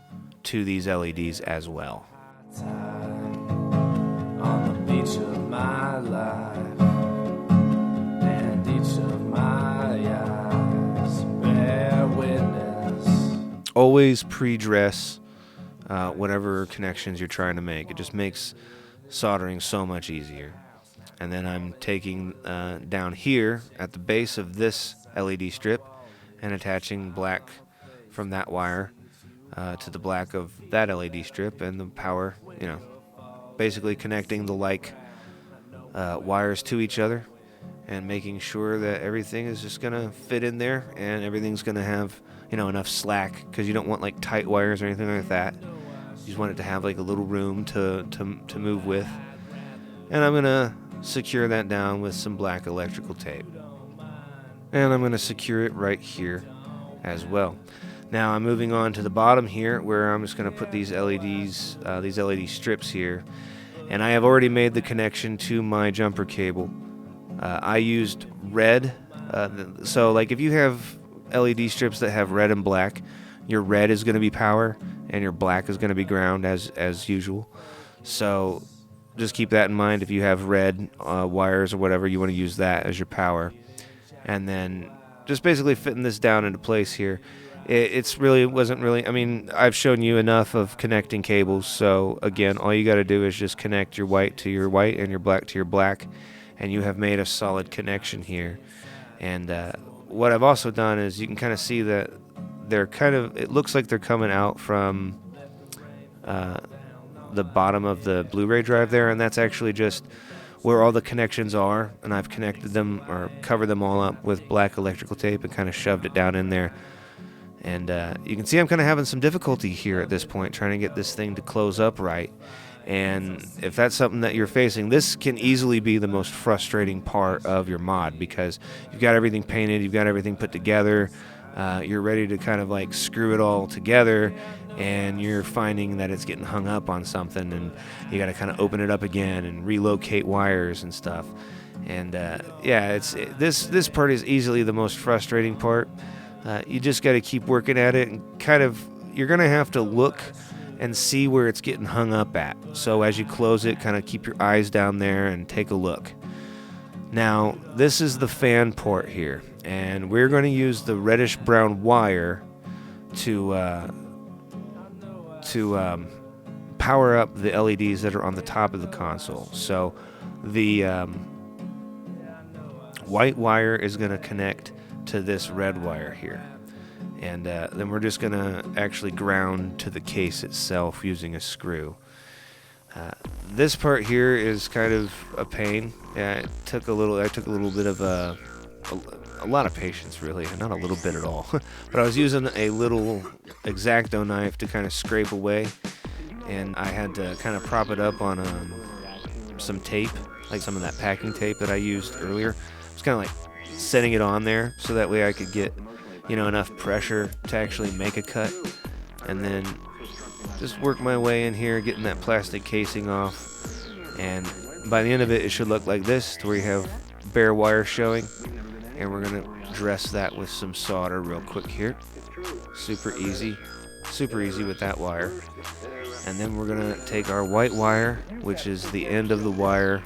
to these LEDs as well. On the beach of my life, and each of my eyes bear witness. Always pre-dress whatever connections you're trying to make. It just makes soldering so much easier. And then I'm taking down here at the base of this LED strip and attaching black from that wire to the black of that LED strip, and the power, basically connecting the wires to each other and making sure that everything is just going to fit in there and everything's going to have, enough slack, because you don't want like tight wires or anything like that. You just want it to have like a little room to move with. And I'm going to secure that down with some black electrical tape. And I'm going to secure it right here as well. Now I'm moving on to the bottom here, where I'm just going to put these LEDs, these LED strips here. And I have already made the connection to my jumper cable. I used red. So like if you have LED strips that have red and black, your red is going to be power and your black is going to be ground as usual. So just keep that in mind. If you have red wires or whatever, you want to use that as your power. And then just basically fitting this down into place here. Wasn't really, I've shown you enough of connecting cables, so again, all you got to do is just connect your white to your white and your black to your black, and you have made a solid connection here. And what I've also done is you can kind of see that it looks like they're coming out from the bottom of the Blu-ray drive there, and that's actually just where all the connections are, and I've connected them or covered them all up with black electrical tape and kind of shoved it down in there. And you can see I'm kind of having some difficulty here at this point, trying to get this thing to close up right. And if that's something that you're facing, this can easily be the most frustrating part of your mod, because you've got everything painted, you've got everything put together, you're ready to kind of like screw it all together, and you're finding that it's getting hung up on something, and you got to kind of open it up again and relocate wires and stuff. And this part is easily the most frustrating part. You just got to keep working at it, and you're going to have to look and see where it's getting hung up at. So as you close it, kind of keep your eyes down there and take a look. Now, this is the fan port here, and we're going to use the reddish brown wire to power up the LEDs that are on the top of the console. So the white wire is going to connect to this red wire here, and then we're just going to actually ground to the case itself using a screw. This part here is kind of a pain. I took a little bit of a lot of patience, really, not a little bit at all. But I was using a little X-Acto knife to kind of scrape away, and I had to kind of prop it up on some tape, like some of that packing tape that I used earlier. I was kind of like setting it on there so that way I could get, you know, enough pressure to actually make a cut, and then just work my way in here, getting that plastic casing off, and by the end of it, it should look like this, to where you have bare wire showing, and we're gonna dress that with some solder real quick here. Super easy with that wire. And then we're gonna take our white wire, which is the end of the wire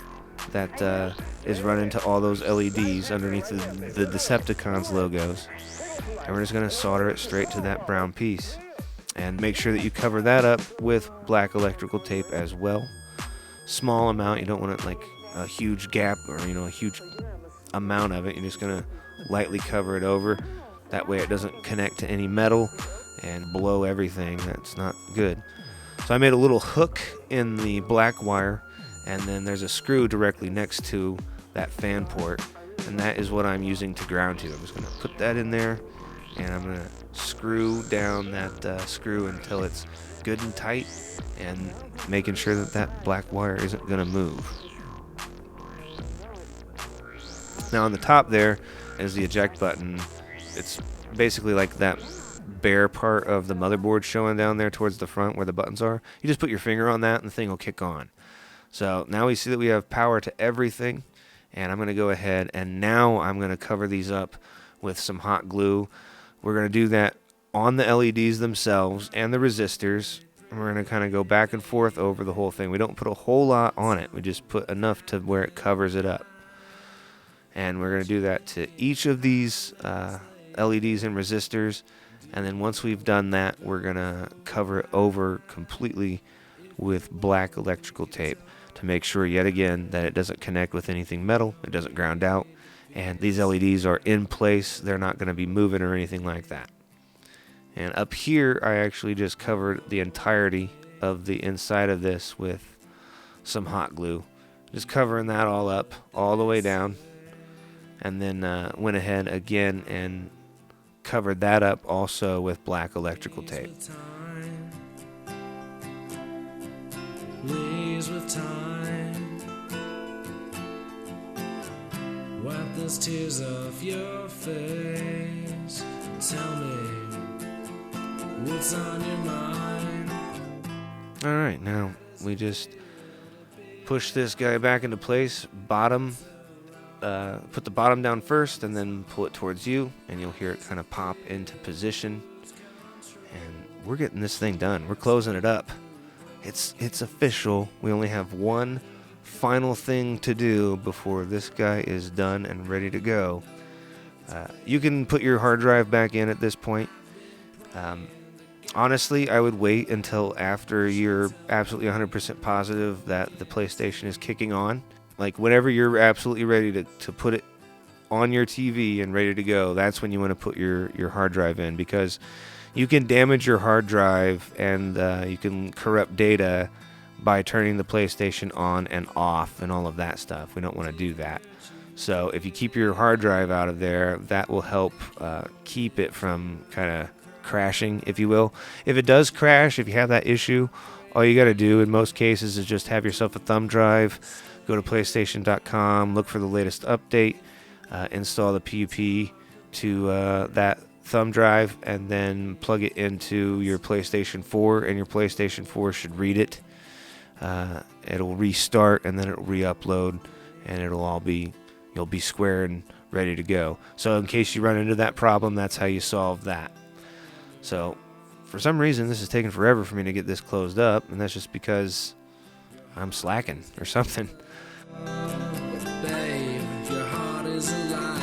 that is running to all those LEDs underneath the Decepticons logos, and we're just gonna solder it straight to that brown piece. And make sure that you cover that up with black electrical tape as well. Small amount, you don't want it like a huge gap or, you know, a huge amount of it. You're just gonna lightly cover it over. That way it doesn't connect to any metal and blow everything. That's not good. So I made a little hook in the black wire, and then there's a screw directly next to that fan port, and that is what I'm using to ground to. I'm just gonna put that in there, and I'm gonna screw down that screw until it's good and tight, and making sure that that black wire isn't gonna move. Now on the top there is the eject button. It's basically like that bare part of the motherboard showing down there towards the front where the buttons are. You just put your finger on that and the thing will kick on. So now we see that we have power to everything, and I'm going to go ahead and now I'm going to cover these up with some hot glue. We're going to do that on the LEDs themselves and the resistors, and we're going to kind of go back and forth over the whole thing. We don't put a whole lot on it. We just put enough to where it covers it up. And we're going to do that to each of these LEDs and resistors. And then once we've done that, we're going to cover it over completely with black electrical tape to make sure, yet again, that it doesn't connect with anything metal, it doesn't ground out, and these LEDs are in place. They're not going to be moving or anything like that. And up here, I actually just covered the entirety of the inside of this with some hot glue. Just covering that all up, all the way down. And then went ahead again and covered that up also with black electrical tape. Leaves with time. Wipe those tears off your face. Tell me what's on your mind. Alright, now we just push this guy back into place. Put the bottom down first and then pull it towards you, and you'll hear it kind of pop into position. And we're getting this thing done. We're closing it up. It's official. We only have one final thing to do before this guy is done and ready to go. You can put your hard drive back in at this point. Honestly, I would wait until after you're absolutely 100% positive that the PlayStation is kicking on. Like, whenever you're absolutely ready to put it on your TV and ready to go, that's when you want to put your hard drive in, because you can damage your hard drive and you can corrupt data by turning the PlayStation on and off and all of that stuff. We don't want to do that. So if you keep your hard drive out of there, that will help keep it from kind of crashing, if you will. If it does crash, if you have that issue, all you got to do in most cases is just have yourself a thumb drive. Go to PlayStation.com, look for the latest update, install the PUP to that thumb drive, and then plug it into your PlayStation 4, and your PlayStation 4 should read it. It'll restart, and then it'll re-upload, and you'll be square and ready to go. So in case you run into that problem, that's how you solve that. So for some reason, this is taking forever for me to get this closed up, and that's just because I'm slacking or something. Babe, your heart is alive.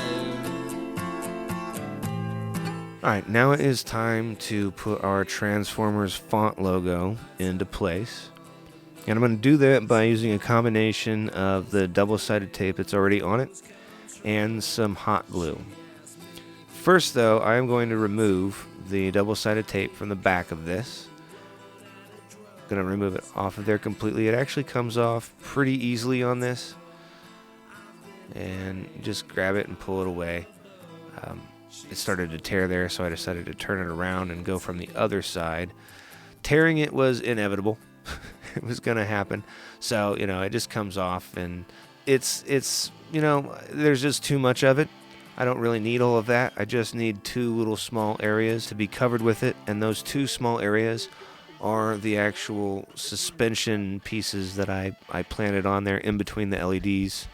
Alright, now it is time to put our Transformers font logo into place. And I'm going to do that by using a combination of the double-sided tape that's already on it and some hot glue. First, though, I am going to remove the double-sided tape from the back of this. Going to remove it off of there completely. It actually comes off pretty easily on this, and just grab it and pull it away. it started to tear there, so I decided to turn it around and go from the other side. Tearing it was inevitable. It was going to happen. So, you know, it just comes off, and it's you know, there's just too much of it. I don't really need all of that. I just need 2 little small areas to be covered with it, and those 2 small areas are the actual suspension pieces that I planted on there in between the LEDs,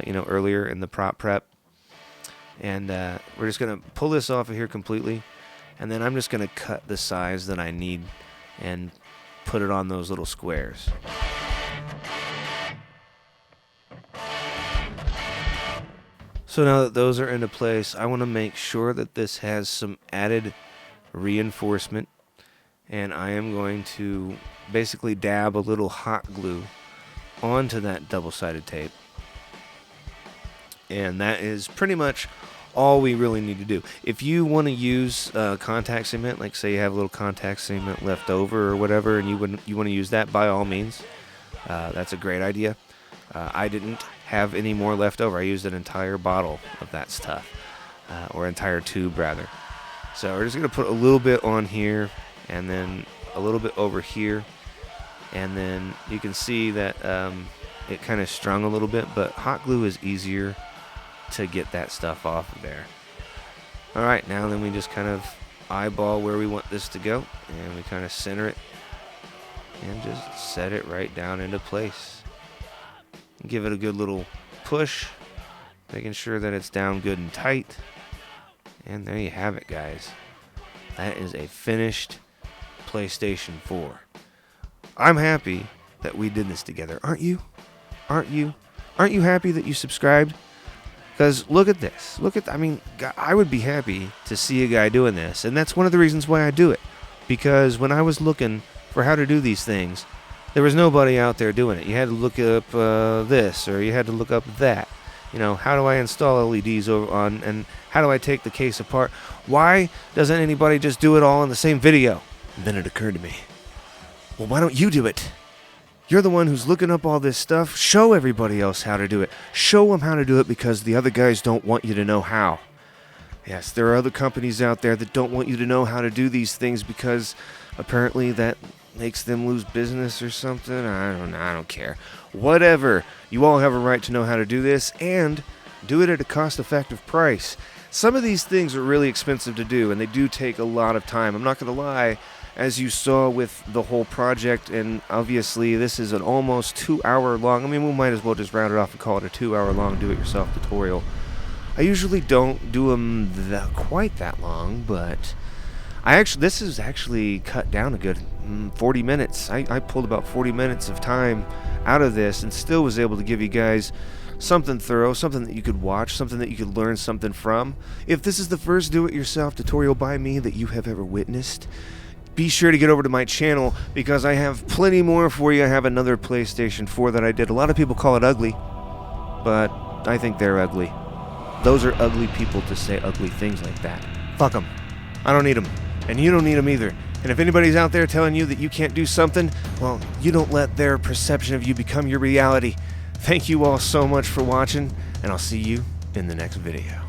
you know, earlier in the prop prep. And we're just going to pull this off of here completely, and then I'm just going to cut the size that I need and put it on those little squares. So now that those are into place, I want to make sure that this has some added reinforcement, and I am going to basically dab a little hot glue onto that double-sided tape. And that is pretty much all we really need to do. If you want to use contact cement, like say you have a little contact cement left over or whatever, and you want to use that, by all means, that's a great idea. I didn't have any more left over. I used an entire bottle of that stuff, or entire tube rather. So we're just going to put a little bit on here, and then a little bit over here, and then you can see that it kind of strung a little bit, but hot glue is easier to get that stuff off of there. Alright, now then we just kind of eyeball where we want this to go, and we kind of center it and just set it right down into place. Give it a good little push, making sure that it's down good and tight. And there you have it, guys. That is a finished PlayStation 4. I'm happy that we did this together. Aren't you? Aren't you? Aren't you happy that you subscribed? Because look at this. I mean, I would be happy to see a guy doing this. And that's one of the reasons why I do it. Because when I was looking for how to do these things, there was nobody out there doing it. You had to look up this, or you had to look up that. You know, how do I install LEDs over on, and how do I take the case apart? Why doesn't anybody just do it all in the same video? And then it occurred to me, well, why don't you do it? You're the one who's looking up all this stuff. Show everybody else how to do it. Show them how to do it, because the other guys don't want you to know how. Yes, there are other companies out there that don't want you to know how to do these things because apparently that makes them lose business or something. I don't know. I don't care. Whatever. You all have a right to know how to do this, and do it at a cost-effective price. Some of these things are really expensive to do, and they do take a lot of time. I'm not going to lie. As you saw with the whole project, and obviously this is an almost 2-hour long, I mean, we might as well just round it off and call it a 2-hour long do-it-yourself tutorial. I usually don't do them quite that long, but this is actually cut down a good 40 minutes. I pulled about 40 minutes of time out of this and still was able to give you guys something thorough, something that you could watch, something that you could learn something from. If this is the first do-it-yourself tutorial by me that you have ever witnessed, be sure to get over to my channel, because I have plenty more for you. I have another PlayStation 4 that I did. A lot of people call it ugly, but I think they're ugly. Those are ugly people to say ugly things like that. Fuck them. I don't need them. And you don't need them either. And if anybody's out there telling you that you can't do something, well, you don't let their perception of you become your reality. Thank you all so much for watching, and I'll see you in the next video.